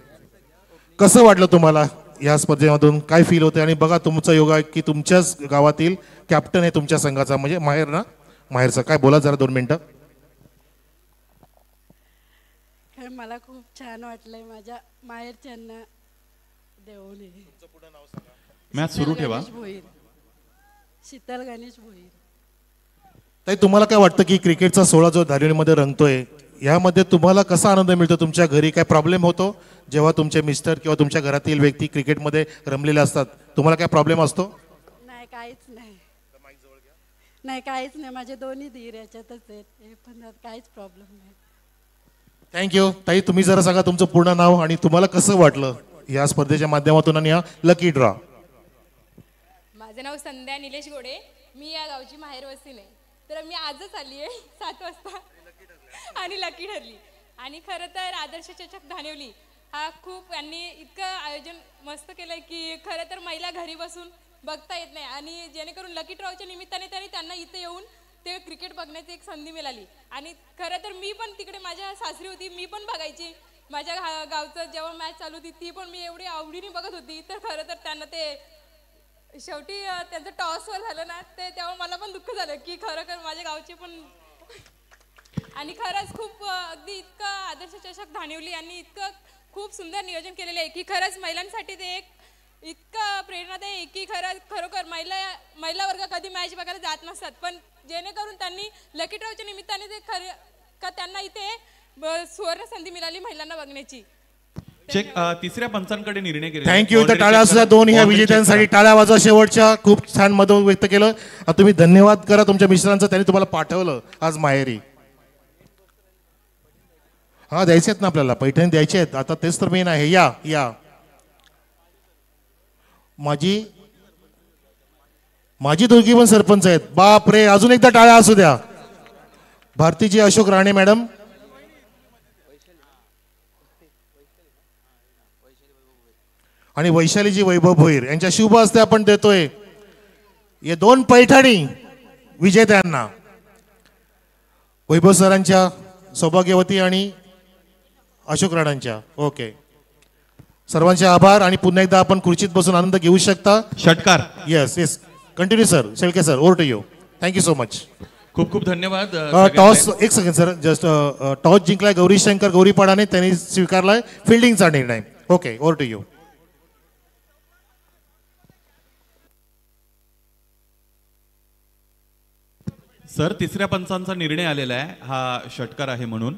कसं वाटलं तुम्हाला या स्पर्धेमधून, काय फील होते? आणि बघा तुमचा योगा की तुमच्याच गावातील कॅप्टन आहे तुमच्या संघाचा, म्हणजे माहेर ना, माहेरचा. काय बोला जरा 2 मिनिटं. मला खूप छान वाटलंय माझ्या माहेरच्यांना देऊन. मॅच सुरू ठेवा. शीतल गणेश भोईर. ताई तुम्हाला काय वाटतं की क्रिकेटचा सोहळा जो धारिवलीमध्ये रंगतोय यामध्ये तुम्हाला कसा आनंद मिळतो? तुमच्या घरी काय प्रॉब्लेम होतो जेव्हा तुमचे मिस्टर किंवा तुमच्या घरातील व्यक्ती क्रिकेटमध्ये रमलेले असतात? तुम्हाला काय प्रॉब्लेम असतो? नाही, काहीच नाही. नाही, काहीच नाही. माझे दोन्ही धीर याच्यातच आहेत, पण काहीच प्रॉब्लेम नाही. थँक्यू ताई. तुम्ही जरा सांगा तुमचं पूर्ण नाव आणि तुम्हाला कसं वाटलं या स्पर्धेच्या माध्यमातून आणि हा लकी ड्रॉ. माझं नाव संध्या निलेश गोडे. मी या गावची माहेरवस्ती नाही, तर मी आजच आली आहे 7 वाजता आणि लकी ठरली. आणि खरं तर आदर्श चषक धानिवली हा खूप यांनी इतकं आयोजन मस्त केलंय की खरं तर महिला घरी बसून बघता येत नाही, आणि जेणेकरून लकी ड्रॉच्या निमित्ताने त्यांना इथे येऊन ते क्रिकेट बघण्याची एक संधी मिळाली. आणि खरं तर मी पण तिकडे माझ्या सासरी होती, मी पण बघायची. माझ्या गावचं जेव्हा मॅच चालू होती ती पण मी एवढी आवडीने बघत होती. तर खरं तर त्यांना ते शेवटी त्यांचं टॉसवर झालं ना, ते तेव्हा मला पण दुःख झालं की खरं माझ्या गावचे पण. आणि खरंच खूप अगदी इतकं आदर्श चषक धानिवली यांनी इतकं खूप सुंदर नियोजन केलेलं आहे की खरंच महिलांसाठी ते एक इतकं प्रेरणादायी आहे की खरोखर महिला वर्ग कधी मॅच बघायला जात नसतात, पण जेणेकरून त्यांनी लकी ड्रॉच्या निमित्ताने ते का त्यांना इथे सुवर्ण संधी मिळाली महिलांना बघण्याची. चेक तिसऱ्या पंचांकडे निर्णय केला. थँक्यू. तर टाळ्या असुद्या दोन ह्या विजेत्यांसाठी. टाळ्या वाजवा. शेवटच्या खूप छान मत व्यक्त केलं. तुम्ही धन्यवाद करा तुमच्या मिस्टरांचं, त्यांनी तुम्हाला पाठवलं आज माहेरी. हा द्यायचे आहेत ना आपल्याला, पैठणी द्यायचे आहेत आता, तेच तर मेन आहे. या या माझी दोघी पण सरपंच आहेत. बाप रे, अजून एकदा टाळ्या असू द्या. भारतीजी अशोक राणे मॅडम, आणि वैशालीजी वैभव भोईर यांच्या शुभ हस्ते आपण देतोय हे 2 पैठणी विजेत्यांना. वैभव सरांच्या, सौभाग्यवती आणि अशोक राणांच्या. ओके, सर्वांचे आभार. आणि पुन्हा एकदा आपण खुर्चीत बसून आनंद घेऊ शकता. षटकार. Yes yes, continue sir. Shelke sir, over to you. Thank you so much. खूप खूप धन्यवाद. टॉस, एक सेकंड सर, जस्ट टॉस जिंकलाय गौरी शंकर गौरीपाडाने, त्यांनी स्वीकारलाय फिल्डिंगचा निर्णय. Okay, over to you. Sir, तिसऱ्या पंचांचा निर्णय आलेला आहे, हा षटकार आहे म्हणून.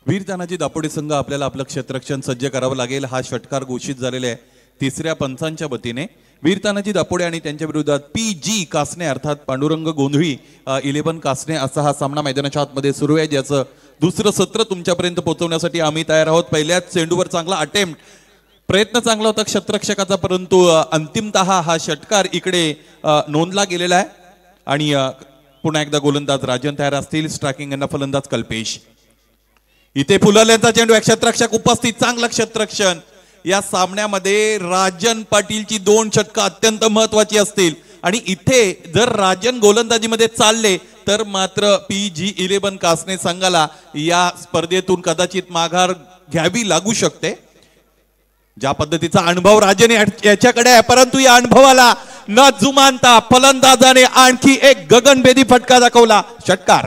वीर तानाजी दापोडे संघ आपल्याला आपलं क्षेत्ररक्षण सज्ज करावं लागेल. हा षटकार घोषित झालेला आहे तिसऱ्या पंचांच्या वतीने. वीर तानाजी दापोडे आणि त्यांच्या विरोधात PG कासने अर्थात पांडुरंग गोंधळी 11 कासने असा हा सामना मैदानाच्या आतमध्ये सुरू आहे, ज्याचं दुसरं सत्र तुमच्यापर्यंत पोहोचवण्यासाठी आम्ही तयार आहोत. पहिल्याच चेंडूवर चांगला अटेम्प्ट, प्रयत्न चांगला होता क्षेत्ररक्षकाचा, परंतु अंतिमतः हा षटकार इकडे नोंदला गेलेला आहे. आणि पुन्हा एकदा गोलंदाज राजन तयार असतील, स्ट्रायकिंग यांना फलंदाज कल्पेश. इथे फुलरल्यांचा चेंडू आहे, क्षेत्ररक्षक उपस्थित, चांगलं क्षेत्ररक्षण. या सामन्यामध्ये राजन पाटीलची 2 षटकं अत्यंत महत्वाची असतील आणि इथे जर राजन गोलंदाजीमध्ये चालले तर मात्र PG11 कासने संघाला या स्पर्धेतून कदाचित माघार घ्यावी लागू शकते. ज्या पद्धतीचा अनुभव राजन याच्याकडे आहे, परंतु या अनुभवाला न जुमानता फलंदाजाने आणखी एक गगनभेदी फटका दाखवला. षटकार.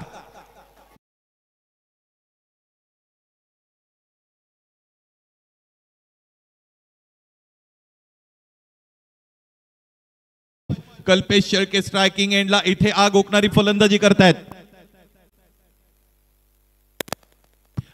कल्पेश शेळके स्ट्रायकिंग एंडला इथे आग ओकणारी फलंदाजी करतायत.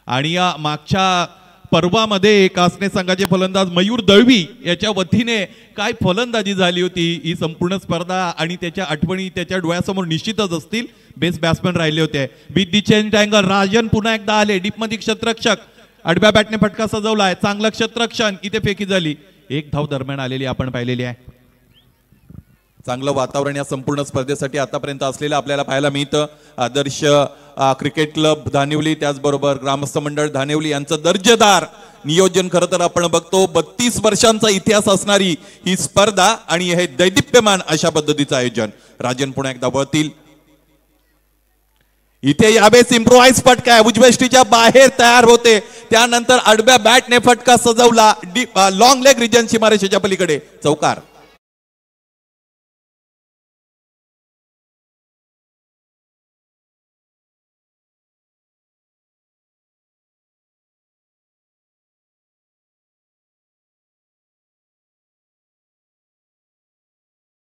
आणि या मागच्या पर्वामध्ये कासने संघाचे फलंदाज मयूर दळवी याच्या वतीने काय फलंदाजी झाली होती ही संपूर्ण स्पर्धा आणि त्याच्या आठवणी त्याच्या डोळ्यासमोर निश्चितच असतील. बेस्ट बॅट्समॅन राहिले होते. With the change angle Rajan पुन्हा एकदा आले. डीपमध्ये क्षेत्ररक्षक आडव्या बॅटने फटका सजवलाय. चांगलं क्षेत्ररक्षण. इथे फेकी झाली. 1 धाव दरम्यान आलेली आपण पाहिलेली आहे. चांगलं वातावरण या संपूर्ण स्पर्धेसाठी आतापर्यंत असलेलं आपल्याला पाहायला मिळतं. आदर्श क्रिकेट क्लब धानिवली त्याचबरोबर ग्रामस्थ मंडळ धानिवली यांचं दर्जेदार नियोजन खरं तर आपण बघतो. 32 वर्षांचा इतिहास असणारी ही स्पर्धा आणि हे दैदिप्यमान अशा पद्धतीचं आयोजन. राजन पुन्हा एकदा वळतील. इथे यावेळेस इम्प्रोवाइज फटका आहे. उजवेष्टीच्या बाहेर तयार होते त्यानंतर आडव्या बॅटने फटका सजवला. लॉंग लेग रिजन सीमारेषेच्या पलीकडे. चौकार.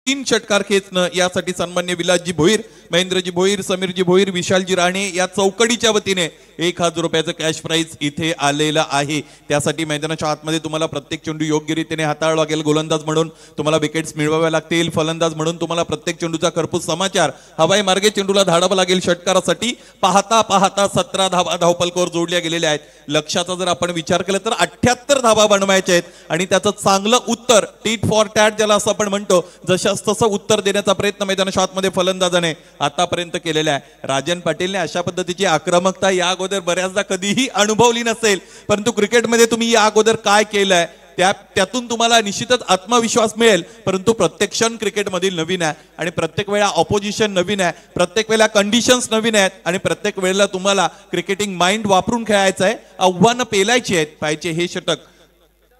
तीन षटकार खेचणं यासाठी सन्मान्य विलासजी भोईर, महेंद्रजी भोईर, समीरजी भोईर, विशालजी राणे या चौकडीच्या वतीने 1000 रुपयाचं कॅश प्राइज इथे आलेलं आहे. त्यासाठी मैदानाच्या आतमध्ये तुम्हाला प्रत्येक चेंडू योग्य रीतीने हाताळावा लागेल. गोलंदाज म्हणून तुम्हाला विकेट्स मिळवाव्या लागतील. फलंदाज म्हणून तुम्हाला प्रत्येक चेंडूचा खरपूस समाचार हवाई मार्गे चेंडूला धाडावं लागेल. षटकारासाठी पाहता पाहता 17 धावा धावपलकावर जोडल्या गेलेल्या आहेत. लक्ष्याचा जर आपण विचार केला तर 78 धावा बनवायच्या आहेत आणि त्याचं चांगलं उत्तर टीट फॉर टॅट ज्याला असं आपण म्हणतो जशास तसं उत्तर देण्याचा प्रयत्न मैदानाच्या आतमध्ये फलंदाजाने आतापर्यंत केलेला आहे. राजन पाटीलने अशा पद्धतीची आक्रमकता या अगोदर बऱ्याचदा कधीही अनुभवली नसेल, परंतु क्रिकेटमध्ये तुम्ही या अगोदर काय केलंय त्यातून तुम्हाला निश्चितच आत्मविश्वास मिळेल. परंतु प्रत्येक क्षण क्रिकेटमधील नवीन आहे आणि प्रत्येक वेळा ऑपोजिशन नवीन आहे, प्रत्येक वेळेला कंडिशन्स नवीन आहेत आणि प्रत्येक वेळेला तुम्हाला क्रिकेटिंग माइंड वापरून खेळायचं आहे. आव्हानं पेलायची आहेत. पाहिजे हे षटक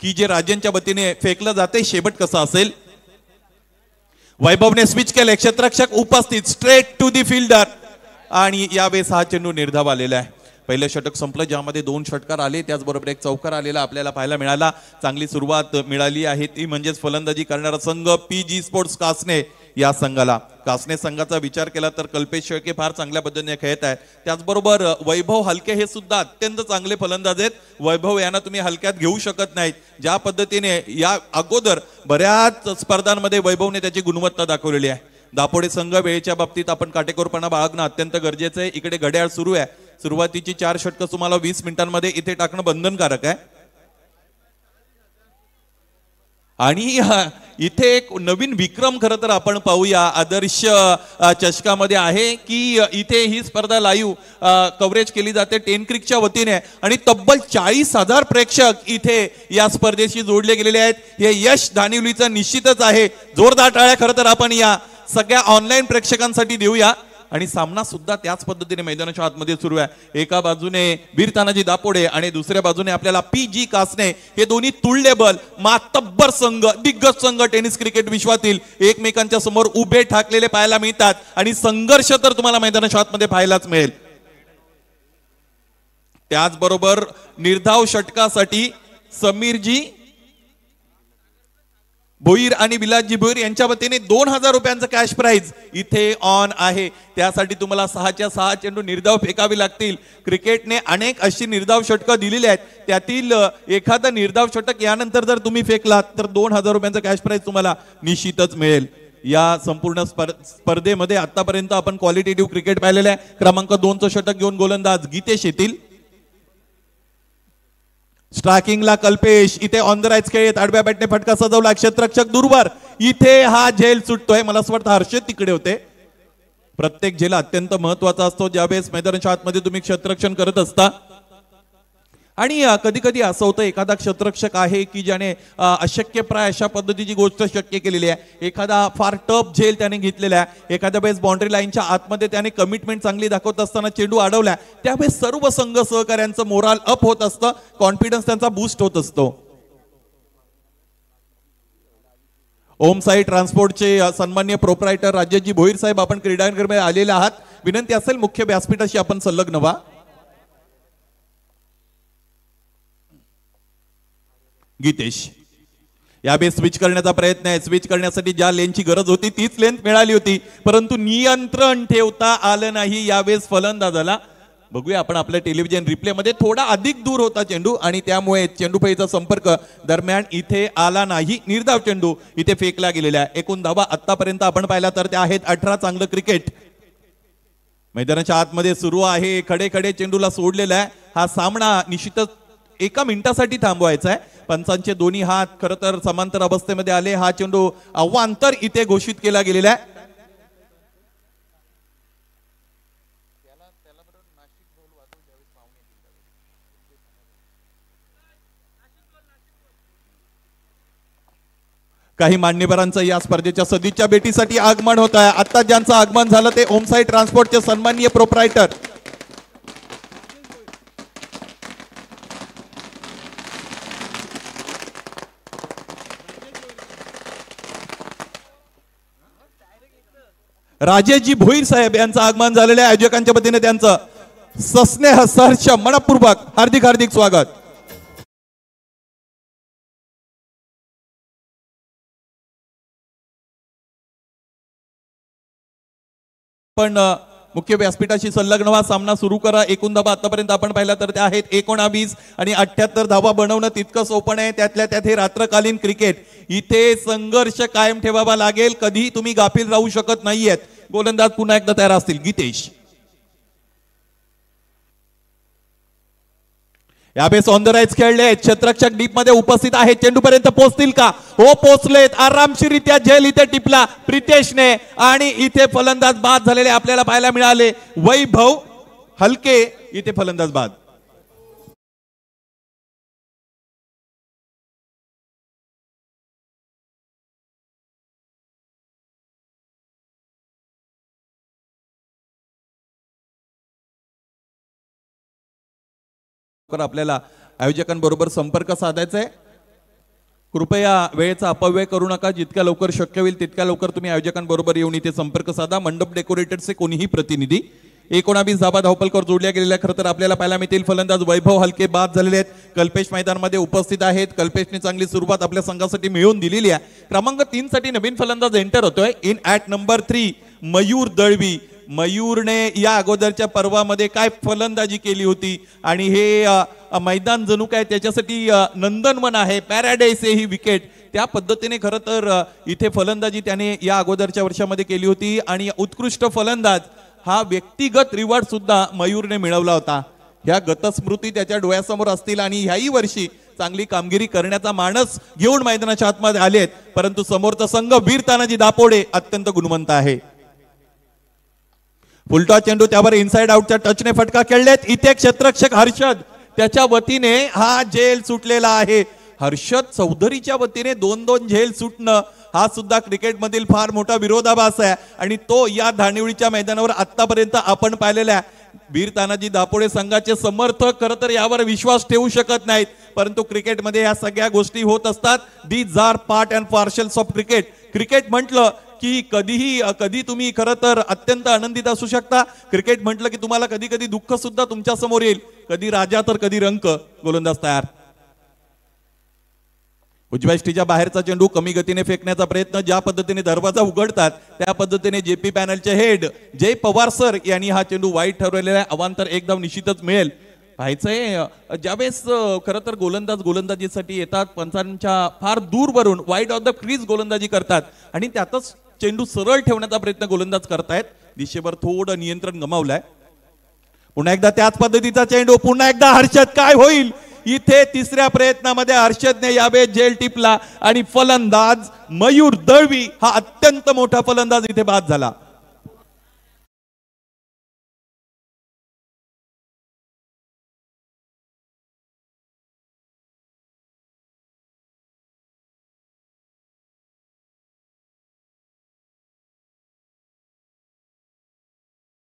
की जे राजनच्या वतीने फेकलं जाते शेवट कसा असेल. वैभवने स्विच केले. क्षेत्ररक्षक उपस्थित. स्ट्रेट टू दी फिल्डर आणि यावेळेस हा चेंडू निर्धाव आलेला आहे. पहिलं षटक संपलं ज्यामध्ये 2 षटकार आले त्याचबरोबर एक चौकार आलेला आपल्याला पाहायला मिळाला. चांगली सुरुवात मिळाली आहे ती म्हणजेच फलंदाजी करणारा संघ PG स्पोर्ट्स कासने या संघाला. कासने संघाचा विचार केला तर कल्पेश शेळके फार चांगल्या पद्धतीने खेळत आहेत. त्याचबरोबर वैभव हलके हे सुद्धा अत्यंत चांगले फलंदाज आहेत. वैभव यांना तुम्ही हलक्यात घेऊ शकत नाहीत. ज्या पद्धतीने या अगोदर बऱ्याच स्पर्धांमध्ये वैभवने त्याची गुणवत्ता दाखवलेली आहे. दापोडे संघ वेळेच्या बाबतीत आपण काटेकोरपणा बाळगणं अत्यंत गरजेचं आहे. इकडे घड्याळ सुरू आहे. सुरुवातीची 4 षटकं तुम्हाला 20 मिनिटांमध्ये इथे टाकणं बंधनकारक आहे. आणि इथे एक नवीन विक्रम खरं तर आपण पाहूया आदर्श चषकामध्ये आहे की इथे ही स्पर्धा लाईव्ह कव्हरेज केली जाते 10 क्रिकच्या वतीने आणि तब्बल 40,000 प्रेक्षक इथे या स्पर्धेशी जोडले गेलेले आहेत. हे यश धानिवलीचं निश्चितच आहे. जोरदार टाळ्या खरं तर आपण या सगळ्या ऑनलाईन प्रेक्षकांसाठी देऊया. आणि सामना सुद्धा त्याच पद्धतीने मैदानाच्या आतमध्ये सुरू आहे. एका बाजूने वीर तानाजी दापोडे आणि दुसऱ्या बाजूने आपल्याला PG कासने हे दोन्ही तुल्यबल मातब्बर संघ, दिग्गज संघ टेनिस क्रिकेट विश्वातील एकमेकांच्या समोर उभे ठाकलेले पाहायला मिळतात आणि संघर्ष तर तुम्हाला मैदानाच्या आतमध्ये पाहायलाच मिळेल. त्याचबरोबर निर्धाव षटकासाठी समीरजी भोईर आणि विलासजी भोईर यांच्या वतीने 2000 रुपयांचं कॅश प्राइज इथे ऑन आहे. त्यासाठी तुम्हाला 6च्या 6 चेंडू निर्धाव फेकावी लागतील. क्रिकेटने अनेक अशी निर्धाव षटकं दिलेली आहेत. त्यातील एखादं निर्धाव षटक यानंतर जर तुम्ही फेकलात तर 2000 रुपयांचं कॅश प्राइज तुम्हाला निश्चितच मिळेल. या संपूर्ण स्पर्धेमध्ये आतापर्यंत आपण क्वालिटेटिव्ह क्रिकेट पाहिलेलं आहे. क्रमांक 2चं षटक घेऊन गोलंदाज गीतेश येतील. स्ट्रायकिंगला कल्पेश. इथे ऑन द राईट खेळत आडव्या बॅटने फटका सजवला. क्षेत्ररक्षक दूरवर. इथे हा झेल सुटतोय. मला असं वाटतं हर्षद तिकडे होते. प्रत्येक झेल अत्यंत महत्वाचा असतो ज्यावेळेस मैदानाच्या आतमध्ये तुम्ही क्षेत्ररक्षण करत असता. आणि कधी कधी असं होतं एखादा क्षेत्ररक्षक आहे की ज्याने अशक्यप्राय अशा पद्धतीची गोष्ट शक्य केलेली आहे, एखादा फार टफ झेल त्याने घेतलेला आहे, एखाद्या वेळेस बाउंड्री लाईनच्या आतमध्ये त्याने कमिटमेंट चांगली दाखवत असताना चेंडू अडवला, त्यावेळेस सर्व संघ सहकाऱ्यांचं मोराल अप होत असतं, कॉन्फिडन्स त्यांचा बूस्ट होत असतो. ओम साई ट्रान्सपोर्टचे सन्माननीय प्रोप्रायटर राजेशजी भोईर साहेब, आपण क्रीडांगणामध्ये आलेले आहात. विनंती असेल मुख्य व्यासपीठाशी आपण संलग्न व्हा. गीतेश यावेळेस स्विच करण्याचा प्रयत्न आहे. स्विच करण्यासाठी ज्या लेनची गरज होती तीच लेन मिळाली होती, परंतु नियंत्रण ठेवता आलं नाही यावेळेस फलंदाजाला. बघूया आपण आपल्या टेलिव्हिजन रिप्ले मध्ये, थोडा अधिक दूर होता चेंडू आणि त्यामुळे चेंडूफळीचा संपर्क दरम्यान इथे आला नाही. निर्धाव चेंडू इथे फेकला गेलेला आहे. एकूण धावा आतापर्यंत आपण पाहिला तर त्या आहेत 18. चांगलं क्रिकेट मैदानाच्या आतमध्ये सुरू आहे. खडे खडे चेंडूला सोडलेला आहे. हा सामना निश्चितच 1 मिनिटासाठी थांबवायचा आहे. पंचांचे दोन्ही हात खरं तर समांतर अवस्थेमध्ये आले. हा चेंडू अवांतर इथे घोषित केला गेलेला आहे. काही मान्यवरांचं या स्पर्धेच्या सदिच्छा भेटीसाठी आगमन होत आहे. आता ज्यांचं आगमन झालं ते ओम साई ट्रान्सपोर्टचे सन्माननीय प्रोप्रायटर राजेशजी भोईर साहेब यांचं आगमन झालेलं आहे. आयोजकांच्या वतीने त्यांचं सस्नेह सहर्ष मनपूर्वक हार्दिक हार्दिक स्वागत. पण मुख्य व्यासपीठाशी संलग्न व्हा. सामना सुरू करा. एकूण धावा आतापर्यंत आपण पाहिला तर त्या आहेत 19 आणि 78 धावा बनवणं तितकं सोपं आहे. त्यातल्या त्यात हे रात्रकालीन क्रिकेट, इथे संघर्ष कायम ठेवावा लागेल. कधीही तुम्ही गाफील राहू शकत नाहीयेत. गोलंदाज पुन्हा एकदा तयार असतील. गीतेश यावेळेस ऑन द राईज खेळले. क्षेत्ररक्षक डीप मध्ये उपस्थित आहे. चेंडू पर्यंत पोहोचतील का? हो, पोहोचलेत. आरामशीरित्या झेल इथे टिपला प्रितेशने आणि इथे फलंदाज बाद झालेले आपल्याला पाहायला मिळाले. वैभव हलके इथे फलंदाज बाद. आपल्याला आयोजकांबरोबर संपर्क साधायचा आहे. कृपया वेळेचा अपव्यय करू नका. जितक्या लवकर शक्य होईल तितक्या लवकर तुम्ही आयोजकांबरोबर येऊन इथे संपर्क साधा. मंडप डेकोरेटरचे कोणीही प्रतिनिधी. 19 धावा धावपलकर जोडल्या गेलेल्या खरं तर आपल्याला पाहायला मिळतील. फलंदाज वैभव हलके बाद झालेले आहेत. कल्पेश मैदानामध्ये उपस्थित आहेत. कल्पेशने चांगली सुरुवात आपल्या संघासाठी मिळवून दिलेली आहे. क्रमांक 3 साठी नवीन फलंदाज एंटर होतोय. In at number 3 Mayur Dalvi. मयूरने या अगोदरच्या पर्वामध्ये काय फलंदाजी केली होती आणि हे मैदान जणू काय त्याच्यासाठी नंदनवन आहे, पॅराडाईस आहे ही विकेट. त्या पद्धतीने खरं तर इथे फलंदाजी त्याने या अगोदरच्या वर्षामध्ये केली होती आणि उत्कृष्ट फलंदाज हा व्यक्तिगत रिवॉर्ड सुद्धा मयूरने मिळवला होता. ह्या गतस्मृती त्याच्या डोळ्यासमोर असतील आणि ह्याही वर्षी चांगली कामगिरी करण्याचा मानस घेऊन मैदानाच्या आतमध्ये आलेत. परंतु समोरचा संघ वीर तानाजी दापोडे अत्यंत गुणवंत आहे. फुलटॉ चेंडू त्यावर इनसाइड आउटच्या टचने फटका खेळलेत. इथे क्षेत्ररक्षक हर्षद त्याच्या वतीने हा झेल सुटलेला आहे. हर्षद चौधरीच्या वतीने 2-2 झेल सुटणं हा सुद्धा क्रिकेटमधील फार मोठा विरोधाभास आहे आणि तो या धानिवळीच्या मैदानावर आतापर्यंत आपण पाहिलेला आहे. वीर तानाजी दापोडे संघाचे समर्थक खरं तर यावर विश्वास ठेवू शकत नाहीत, परंतु क्रिकेटमध्ये या सगळ्या गोष्टी होत असतात. These are part and parcels of cricket. Cricket म्हटलं की कधी तुम्ही खरं तर अत्यंत आनंदित असू शकता. क्रिकेट म्हटलं की तुम्हाला कधी कधी दुःख सुद्धा तुमच्या समोर येईल. कधी राजा तर कधी रंक. गोलंदाज तयार. उजव्या यष्टीच्या बाहेरचा चेंडू कमी गतीने फेकण्याचा प्रयत्न. ज्या पद्धतीने दरवाजा उघडतात त्या पद्धतीने जेपी पॅनलचे हेड जय पवार सर यांनी हा चेंडू वाईट ठरवलेला आहे. अवांतर एक धाव निश्चितच मिळेल. पाहायचंय ज्यावेळेस खरं तर गोलंदाज गोलंदाजीसाठी येतात, पंचांच्या फार दूरवरून वाईड ऑफ द क्रीज गोलंदाजी करतात आणि त्यातच चेंडू सरळ ठेवण्याचा प्रयत्न गोलंदाज करतायत. दिशेवर थोडं नियंत्रण गमावलंय. पुन्हा एकदा त्याच पद्धतीचा चेंडू. पुन्हा एकदा हर्षद. काय होईल इथे? तिसऱ्या प्रयत्नामध्ये हर्षदने यावेळेस झेल टिपला आणि फलंदाज मयूर दळवी हा अत्यंत मोठा फलंदाज इथे बाद झाला.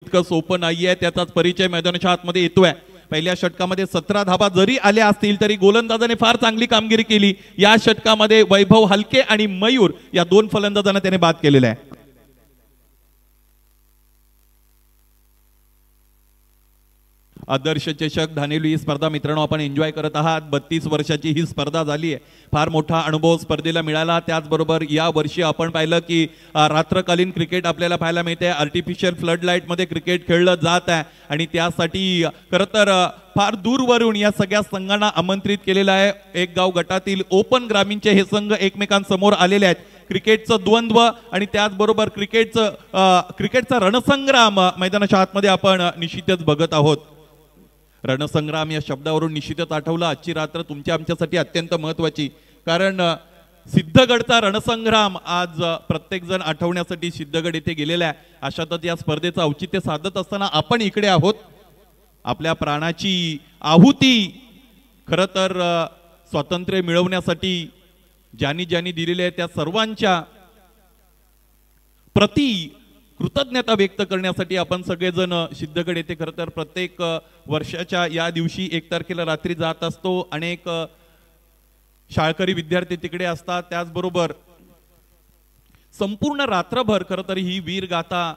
इतकं सोपं नाहीये, त्याचाच परिचय मैदानाच्या आतमध्ये येतोय. पहिल्या षटकामध्ये 17 धाबा जरी आल्या असतील तरी गोलंदाजाने फार चांगली कामगिरी केली. या षटकामध्ये वैभव हलके आणि मयूर या 2 फलंदाजांना त्याने बाद केलेला आहे. आदर्श चषक धानेवली ही स्पर्धा मित्रांनो आपण एन्जॉय करत आहात. 32 वर्षाची ही स्पर्धा झाली आहे. फार मोठा अनुभव स्पर्धेला मिळाला. त्याचबरोबर या वर्षी आपण पाहिलं की रात्रकालीन क्रिकेट आपल्याला पाहायला मिळते. आर्टिफिशियल फ्लड लाईटमध्ये क्रिकेट खेळलं जात आहे आणि त्यासाठी खरं तर फार दूरवरून या सगळ्या संघांना आमंत्रित केलेलं आहे. एक गाव गटातील ओपन ग्रामीणचे हे संघ एकमेकांसमोर आलेले आहेत. क्रिकेटचं द्वंद्व आणि त्याचबरोबर क्रिकेटचा रणसंग्राम मैदानाच्या आतमध्ये आपण निश्चितच बघत आहोत. रणसंग्राम या शब्दावरून निश्चितच आठवलं आजची रात्र तुमच्या आमच्यासाठी अत्यंत महत्वाची, कारण सिद्धगडचा रणसंग्राम आज प्रत्येक जण आठवण्यासाठी सिद्धगड येथे गेलेला आहे. अशातच या स्पर्धेचं औचित्य साधत असताना आपण इकडे आहोत. आपल्या प्राणाची आहुती खरं तर स्वातंत्र्य मिळवण्यासाठी ज्यांनी ज्यांनी दिलेले आहे त्या सर्वांच्या प्रति कृतज्ञता व्यक्त करण्यासाठी आपण सगळेजण सिद्धगड येथे खरं तर प्रत्येक वर्षाच्या या दिवशी 1 तारखेला रात्री जात असतो. अनेक शाळकरी विद्यार्थी तिकडे असतात. त्याचबरोबर संपूर्ण रात्रभर खरं तर ही वीरगाथा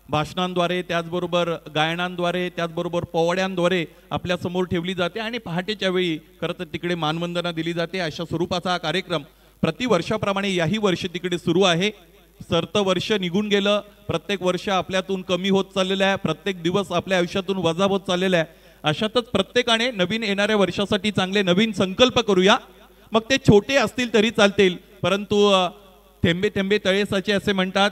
भाषणांद्वारे, त्याचबरोबर गायनांद्वारे, त्याचबरोबर पोवाड्यांद्वारे आपल्या समोर ठेवली जाते आणि पहाटेच्या वेळी खरं तर तिकडे मानवंदना दिली जाते. अशा स्वरूपाचा हा कार्यक्रम प्रतिवर्षाप्रमाणे याही वर्षी तिकडे सुरू आहे. सरतं वर्ष निघून गेलं. प्रत्येक वर्ष आपल्यातून कमी होत चाललेलं आहे. प्रत्येक दिवस आपल्या आयुष्यातून वजा होत चाललेला आहे. अशातच प्रत्येकाने नवीन येणाऱ्या वर्षासाठी चांगले नवीन संकल्प करूया. मग ते छोटे असतील तरी चालतील, परंतु थेंबे थेंबे तळे साचे असे म्हणतात.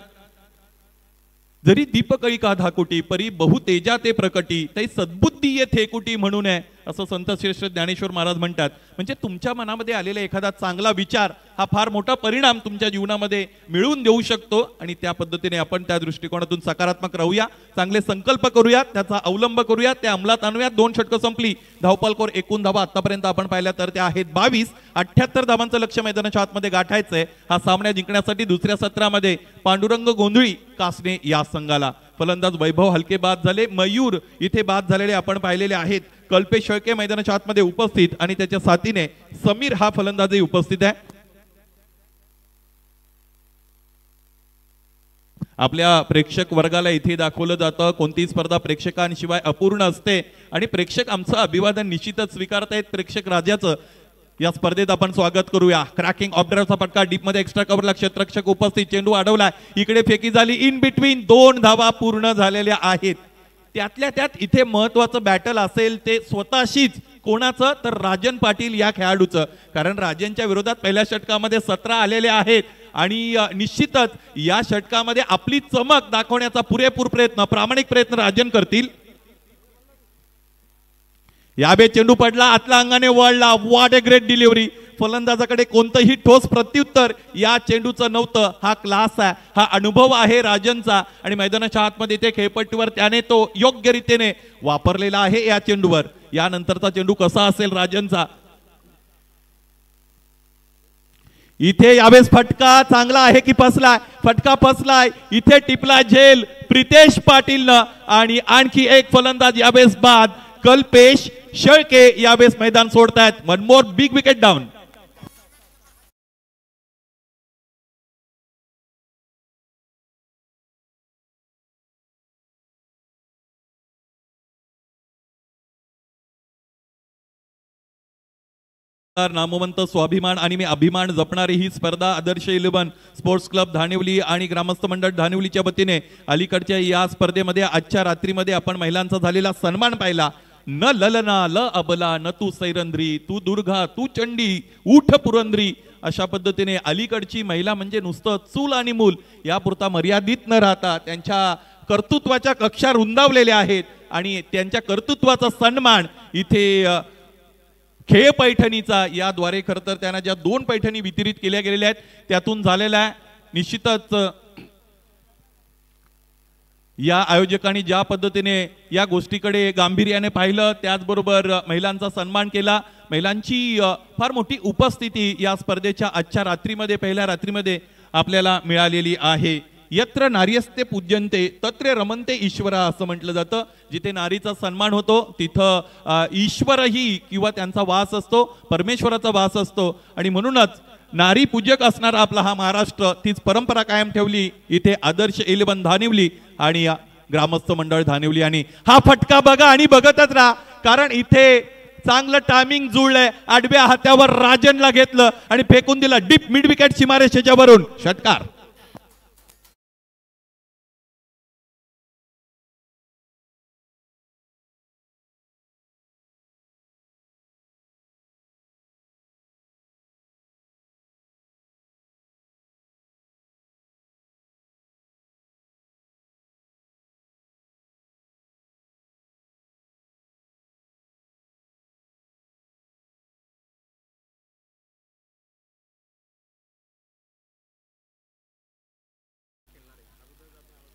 जरी दीपकळी का धाकुटी परी बहुतेजा ते प्रकटी तै सद्बुद्धी ये थेकुटी म्हणून आहे असं संत श्रेष्ठ ज्ञानेश्वर महाराज म्हणतात. म्हणजे तुमच्या मनामध्ये आलेला एखादा चांगला विचार हा फार मोठा परिणाम तुमच्या जीवनामध्ये मिळवून देऊ शकतो आणि त्या पद्धतीने आपण त्या दृष्टिकोनातून सकारात्मक राहूया, चांगले संकल्प करूया, त्याचा अवलंब करूया, त्या अंमलात आणूया. 2 षटकं संपली. धावपालकोर एकूण धावा आतापर्यंत आपण पाहिल्या तर त्या आहेत 22. 78 धावांचं लक्ष्य मैदानाच्या आतमध्ये गाठायचंय. हा सामना जिंकण्यासाठी दुसऱ्या सत्रामध्ये पांडुरंग गोंधळी कासने या संघाला. फलंदाज वैभव हलके बाद झाले. मयूर इथे बाद झालेले आपण पाहिलेले आहेत. कल्पेश शेळके मैदानाच्या आतमध्ये उपस्थित आणि त्याच्या साथीने समीर हा फलंदाजही उपस्थित आहे. आपल्या प्रेक्षक वर्गाला इथे दाखवलं जातं कोणती स्पर्धा प्रेक्षकांशिवाय अपूर्ण असते आणि प्रेक्षक आमचं अभिवादन निश्चितच स्वीकारतायत. प्रेक्षक राजाचं या स्पर्धेत आपण स्वागत करूया. क्रॅकिंग ऑर्डरचा फटका डीप मध्ये एक्स्ट्रा कव्हरला क्षेत्ररक्षक उपस्थित. चेंडू अडवला. इकडे फेकी झाली. इन बिटवीन 2 धावा पूर्ण झालेल्या आहेत. त्यातल्या त्यात इथे महत्वाचं बॅटल असेल ते स्वतःशीच. कोणाचं तर राजन पाटील या खेळाडूचं, कारण राजनच्या विरोधात पहिल्या षटकामध्ये 17 आलेले आहेत आणि निश्चितच या षटकामध्ये आपली चमक दाखवण्याचा पुरेपूर प्रयत्न, प्रामाणिक प्रयत्न राजन करतील. याबे चेंडू पडला, आतल्या अंगाने वळला. What a great delivery. फलंदाजाकडे कोणतंही ठोस प्रत्युत्तर या चेंडूचं नव्हतं. हा क्लास आहे, हा अनुभव आहे राजनचा आणि मैदानाच्या आतमध्ये ते खेळपट्टीवर त्याने तो योग्य रीतीने वापरलेला आहे या चेंडूवर. यानंतरचा चेंडू कसा असेल राजनचा. इथे यावेळेस फटका चांगला आहे की फसलाय. फटका फसलाय. इथे टिपला झेल प्रितेश पाटीलनं आणि आणखी एक फलंदाज यावेळेस बाद. कल्पेश शेळके यावेळेस मैदान सोडतायत. 1 मोर बिग विकेट डाऊन. नामवंत स्वाभिमान आणि मी अभिमान जपणारी ही स्पर्धा आदर्श 11 स्पोर्ट्स क्लब धानेवली आणि ग्रामस्थ मंडळ धानेवलीच्या वतीने अलीकडच्या या स्पर्धेमध्ये आजच्या रात्रीमध्ये आपण महिलांचा झालेला सन्मान पाहिला. न ललना ल अबला न तू सैरंद्री तू दुर्गा तू चंडी उठ पुरंद्री अशा पद्धतीने अलीकडची महिला म्हणजे नुसतं चूल आणि मूल यापुरता मर्यादित न राहता त्यांच्या कर्तृत्वाच्या कक्षा रुंदावलेल्या आहेत आणि त्यांच्या कर्तृत्वाचा सन्मान इथे खेळ पैठणीचा याद्वारे खरं तर त्यांना ज्या 2 पैठणी वितरित केल्या गेलेल्या आहेत त्यातून झालेला आहे. निश्चितच या आयोजकांनी ज्या पद्धतीने या गोष्टीकडे गांभीर्याने पाहिलं, त्याचबरोबर महिलांचा सन्मान केला. महिलांची फार मोठी उपस्थिती या स्पर्धेच्या आजच्या रात्रीमध्ये पहिल्या रात्रीमध्ये आपल्याला मिळालेली आहे. यत्र नार्यस्ते पूज्यन्ते तत्र रमन्ते ईश्वरा असं म्हटलं जातं. जिथे नारीचा सन्मान होतो तिथं ईश्वरही किंवा त्यांचा वास असतो, परमेश्वराचा वास असतो. आणि म्हणूनच नारी पूजक असणारा आपला हा महाराष्ट्र तीच परंपरा कायम ठेवली. इथे आदर्श 11 धानिवली आणि ग्रामस्थ मंडळ धानिवली. आणि हा फटका बघा आणि बघतच राहा, कारण इथे चांगलं टायमिंग जुळलंय. आडव्या हात्यावर राजनला घेतलं आणि फेकून दिलं डीप मिड विकेट सीमारेषेच्या वरून. षटकार.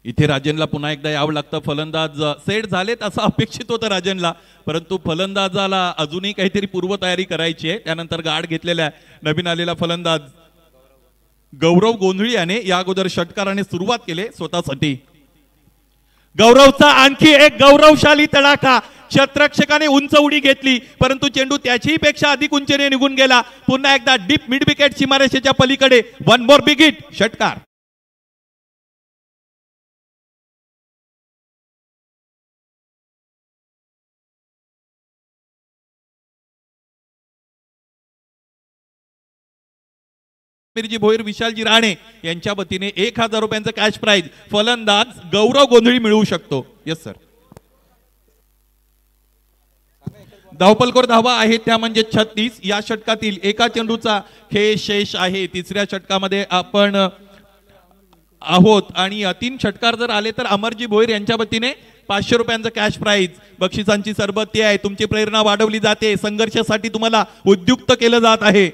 इथे राजनला पुन्हा एकदा यावं लागतं. फलंदाज सेट झालेत असं अपेक्षित होतं राजनला, परंतु फलंदाजाला अजूनही काहीतरी पूर्वतयारी करायची आहे. त्यानंतर गाठ घेतलेला नवीन आलेला फलंदाज गौरव गोंधळी याने या अगोदर षटकाराने सुरुवात केली स्वतःसाठी. गौरवचा आणखी एक गौरवशाली तडाखा. क्षेत्ररक्षकाने उंच उडी घेतली, परंतु चेंडू त्याची पेक्षा अधिक उंचीने निघून गेला. पुन्हा एकदा डीप मिड विकेट सीमारेषेच्या पलीकडे. One more big hit. षटकार. मिरजी भोईर, विशालजी राणे यांच्या वतीने 1000 रुपयांचं कॅश प्राइज फलंदाज गौरव गोंधळी मिळवू शकतो. Yes sir. धावपलकोर धावा आहे त्या म्हणजे 36. या षटकातील एका चेंडूचा खेळ शेष आहे. तिसऱ्या षटकामध्ये आपण आहोत आणि 3 षटकार जर आले तर अमरजी भोईर यांच्या वतीने 500 रुपयांचं कॅश प्राइज. बक्षिसांची सरबत्ती आहे. तुमची प्रेरणा वाढवली जाते. संघर्षासाठी तुम्हाला उद्युक्त केलं जात आहे.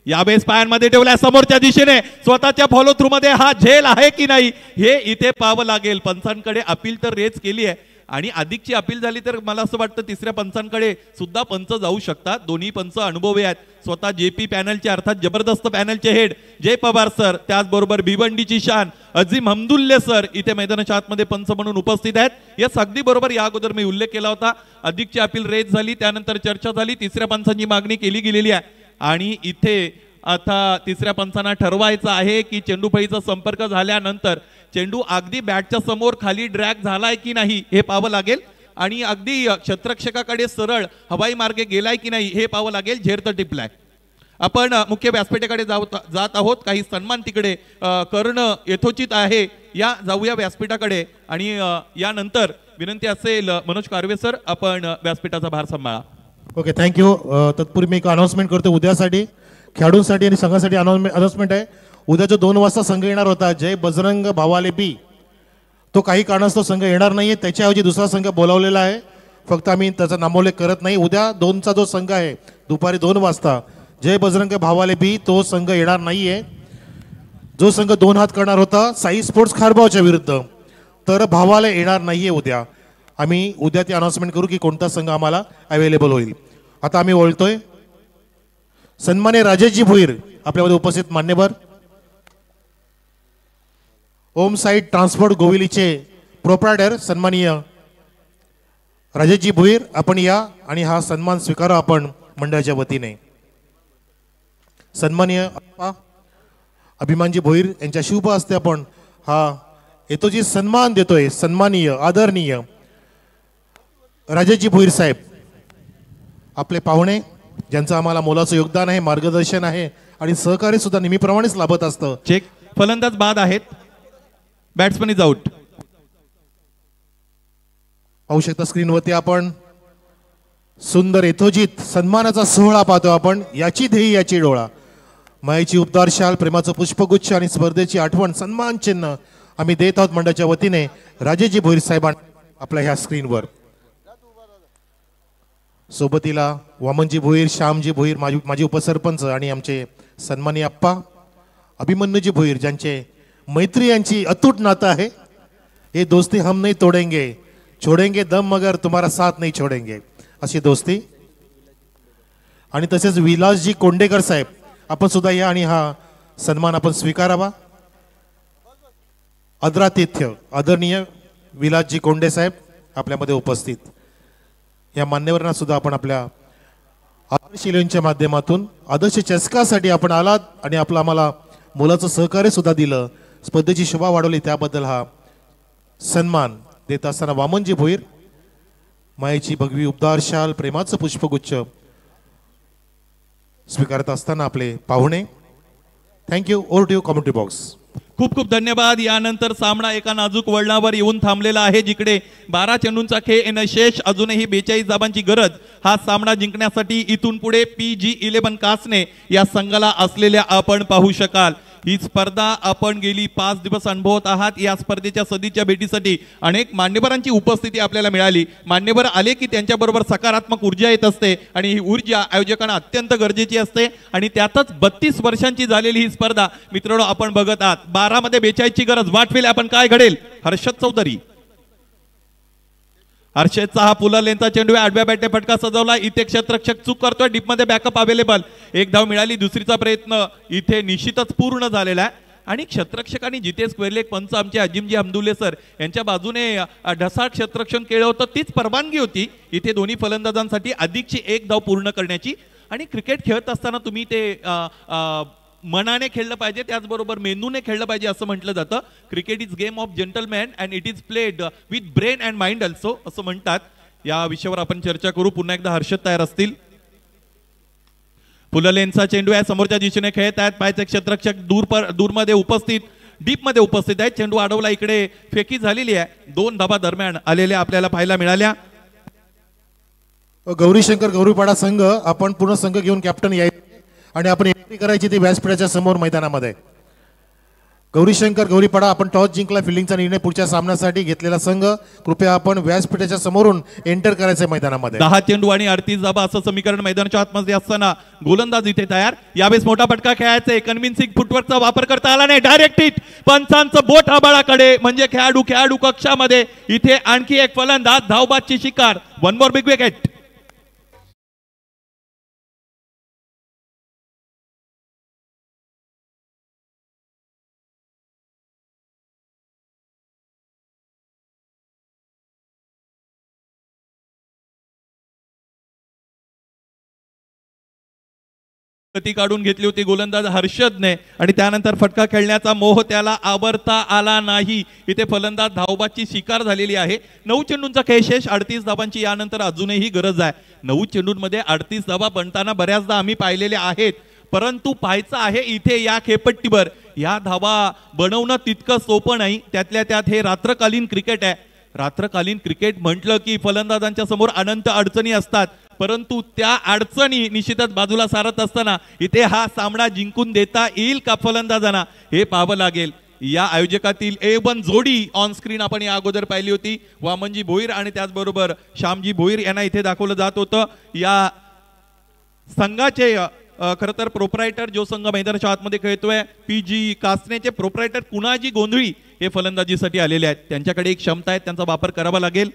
यावेळेस पायांमध्ये ठेवल्या समोरच्या दिशेने स्वतःच्या फॉलो थ्रू मध्ये हा झेल आहे की नाही हे इथे पाहावं लागेल. पंचांकडे अपील तर रेज केली आहे आणि अधिकची अपील झाली तर मला असं वाटतं तिसऱ्या पंचांकडे सुद्धा पंच जाऊ शकतात. दोन्ही पंच अनुभवी आहेत. स्वतः जेपी पॅनलचे अर्थात जबरदस्त पॅनलचे हेड जय पवार सर, त्याचबरोबर भिवंडीची शान अजीम हमदुल्ले सर इथे मैदानाच्या आतमध्ये पंच म्हणून उपस्थित आहेत. यस, अगदी बरोबर. या अगोदर मी उल्लेख केला होता. अधिकची अपील रेज झाली, त्यानंतर चर्चा झाली, तिसऱ्या पंचांची मागणी केली गेलेली आहे आणि इथे आता तिसऱ्या पंचांना ठरवायचं आहे की चेंडूफळीचा संपर्क झाल्यानंतर चेंडू अगदी बॅटच्या समोर खाली ड्रॅग झालाय की नाही हे पाहावं लागेल आणि अगदी क्षेत्ररक्षकाकडे सरळ हवाई मार्गे गेलाय की नाही हे पाहावं लागेल. झेर तर टिपलाय. आपण मुख्य व्यासपीठाकडे जात आहोत. काही सन्मान तिकडे करणं यथोचित आहे. या जाऊया व्यासपीठाकडे आणि यानंतर विनंती असेल मनोज कारवे सर आपण व्यासपीठाचा भार सांभाळा. Okay, thank you. तत्पूर्वी मी एक अनाउन्समेंट करतो. उद्यासाठी खेळाडूंसाठी आणि संघासाठी अनाउन्समेंट आहे. उद्या जो 2 वाजता संघ येणार होता जय बजरंग भावाले बी, तो काही कारणास्तव संघ येणार नाहीये. त्याच्याऐवजी दुसरा संघ बोलावलेला आहे. फक्त आम्ही त्याचा नामोल्लेख करत नाही. उद्या 2चा जो संघ आहे दुपारी 2 वाजता जय बजरंग भावाले बी, तो संघ येणार नाहीये. जो संघ 2 हात करणार होता साई स्पोर्ट्स खारबावच्या विरुद्ध, तर भावाले येणार नाहीये उद्या. आम्ही उद्या ती अनाउन्समेंट करू की कोणता संघ आम्हाला अवेलेबल होईल. आता आम्ही ओळखतोय सन्मान्य राजेशजी भोईर आपल्यामध्ये उपस्थित मान्यवर, ओम साईड ट्रान्सपोर्ट गोविलीचे प्रोप्रायटर सन्माननीय राजेशजी भोईर, आपण या आणि हा सन्मान स्वीकारा आपण मंडळाच्या वतीने. सन्माननीय अभिमानजी भोईर यांच्या शुभ हस्ते आपण हा येतो जी सन्मान देतोय. सन्माननीय आदरणीय राजेशजी भोईर साहेब आपले पाहुणे, ज्यांचं आम्हाला मोलाचं योगदान आहे, मार्गदर्शन आहे आणि सहकार्य सुद्धा नेहमीप्रमाणेच लाभत असतं. चेक. फलंदाज बाद आहेत. Batsman is out. पाहू शकता स्क्रीनवरती आपण सुंदर यथोचित सन्मानाचा सोहळा पाहतो आपण. याची ध्येय याची डोळा, मायेची उपदार शाल, प्रेमाचं पुष्पगुच्छ आणि स्पर्धेची आठवण सन्मान चिन्ह आम्ही देत आहोत मंडळाच्या वतीने राजेशजी भोईर साहेबांना आपल्या ह्या स्क्रीनवर. सोबतीला वामनजी भोईर, श्यामजी भोईर माझे उपसरपंच आणि आमचे सन्मानी आप्पा अभिमन्यूजी भोईर, ज्यांचे मैत्री यांची अतूट नातं आहे. ये दोस्ती हम नहीं तोडेंगे, छोडेंगे दम मगर तुम्हारा साथ नहीं छोडेंगे, अशी दोस्ती. आणि तसेच विलासजी कोंडेकर साहेब आपण सुद्धा या आणि हा सन्मान आपण स्वीकारावा. आदरातिथ्य आदरणीय विलासजी कोंडे साहेब आपल्यामध्ये उपस्थित, या मान्यवरांना सुद्धा आपण आपल्या आदर्श इलेव्हनच्या माध्यमातून आदर्श चषकासाठी आपण आलात आणि आपलं आम्हाला मोलाचं सहकार्य सुद्धा दिलं, स्पर्धेची शोभा वाढवली, त्याबद्दल हा सन्मान देत असताना वामनजी भोईर मायेची भगवी उपदार शाल प्रेमाचं पुष्पगुच्छ स्वीकारत असताना आपले पाहुणे. Thank you. Over to you commentary box. खूप खूप धन्यवाद. यानंतर सामना एका नाजूक वळणावर येऊन थांबलेला आहे, जिकडे 12 चेंडूंचा खेळ येणं शेष, अजूनही 42 धावांची गरज. हा सामना जिंकण्यासाठी इथून पुढे PG11 कासने या संघाला असलेल्या आपण पाहू शकाल. ही स्पर्धा आपण गेली 5 दिवस अनुभवत आहात. या स्पर्धेच्या सदीच्या भेटीसाठी अनेक मान्यवरांची उपस्थिती आपल्याला मिळाली. मान्यवर आले की त्यांच्याबरोबर सकारात्मक ऊर्जा येत असते आणि ही ऊर्जा आयोजकांना अत्यंत गरजेची असते आणि त्यातच 32 वर्षांची झालेली ही स्पर्धा मित्रांनो आपण बघत आहात. 12 मध्ये 42 ची गरज. वाटवेल आपण काय घडेल. हर्षद चौधरी, हर्षदचा हा पुला लेनचा चेंडू आडव्या बॅटने फटका सजवला. इथे क्षेत्ररक्षक चूक करतोय. डीप मध्ये बॅकअप अवेलेबल. एक धाव मिळाली. दुसरीचा प्रयत्न इथे निश्चितच पूर्ण झालेला आहे आणि क्षेत्ररक्षकांनी जिथे स्क्वेअरले एक पंच आमचे अजिमजी हमदुल्ले सर यांच्या बाजूने ढसाळ क्षेत्ररक्षण केलं होतं, तीच परवानगी होती इथे दोन्ही फलंदाजांसाठी अधिकची एक धाव पूर्ण करण्याची. आणि क्रिकेट खेळत असताना तुम्ही ते मनाने खेळलं पाहिजे, त्याचबरोबर मेंदूने खेळलं पाहिजे असं म्हटलं जातं. Cricket is game of gentleman and it is played with brain and mind also असं म्हणतात. या विषयावर आपण चर्चा करू. पुन्हा एकदा हर्षद तयार असतील. पुललेनचा चेंडू आहे, समोरच्या दिशेने खेळत आहेत. पायचे क्षेत्ररक्षक दूरमध्ये उपस्थित, डीप मध्ये उपस्थित आहेत. चेंडू अडवला. इकडे फेकी झालेली आहे. 2 धावा दरम्यान आलेल्या आपल्याला पाहायला मिळाल्या. गौरीशंकर गौरीपाडा संघ आपण पूर्ण संघ घेऊन कॅप्टन यायचे आणि आपण एंट्री करायची ती व्यासपीठाच्या समोर मैदानामध्ये. गौरीशंकर गौरीपाडा आपण टॉस जिंकला. फिल्डिंगचा निर्णय पुढच्या सामन्यासाठी घेतलेला संघ, कृपया आपण व्यासपीठाच्या समोरून एंटर करायचं मैदानामध्ये. 10 चेंडू आणि 38 धावा असं समीकरण मैदानाच्या आतमध्ये असताना गोलंदाज इथे तयार. यावेळेस मोठा फटका खेळायचा. कन्व्हिन्सिंग फुटवर्कचा वापर करता आला नाही. Direct hit. पंचांचं बोट आबाळाकडे म्हणजे खेळाडू कक्षामध्ये. इथे आणखी एक फलंदाज धावबादची शिकार. 1 मोर बिग विकेट. गती काढून घेतली होती गोलंदाज हर्षदने आणि त्यानंतर फटका खेळण्याचा मोह त्याला आवरता आला नाही. इथे फलंदाज धावबादची शिकार झालेली आहे. 9 चेंडूंचा खेळ शेष. 38 धावांची यानंतर अजूनही गरज आहे. 9 चेंडूंमध्ये 38 धावा बनताना बऱ्याचदा आम्ही पाहिलेल्या आहेत, परंतु पाहायचं आहे इथे या खेळपट्टीवर या धावा बनवणं तितकं सोपं नाही. त्यातल्या त्यात हे रात्रकालीन क्रिकेट आहे. रात्रकालीन क्रिकेट म्हटलं की फलंदाजांच्या समोर अनंत अडचणी असतात, परंतु त्या अडचणी निश्चितच बाजूला सारत असताना इथे हा सामना जिंकून देता येईल का फलंदाजांना हे पाहावं लागेल. या आयोजकातील A1 जोडी ऑन स्क्रीन आपण या अगोदर पाहिली होती. वामनजी भोईर आणि त्याचबरोबर श्यामजी भोईर यांना इथे दाखवलं जात होतं. या संघाचे खरं तर प्रोप्रायटर जो संघ मैदानाच्या आतमध्ये खेळतोय PG कासनेचे प्रोप्रायटर कुणाजी गोंधळी हे फलंदाजीसाठी आलेले आहेत. त्यांच्याकडे एक क्षमता आहे, त्यांचा वापर करावा लागेल.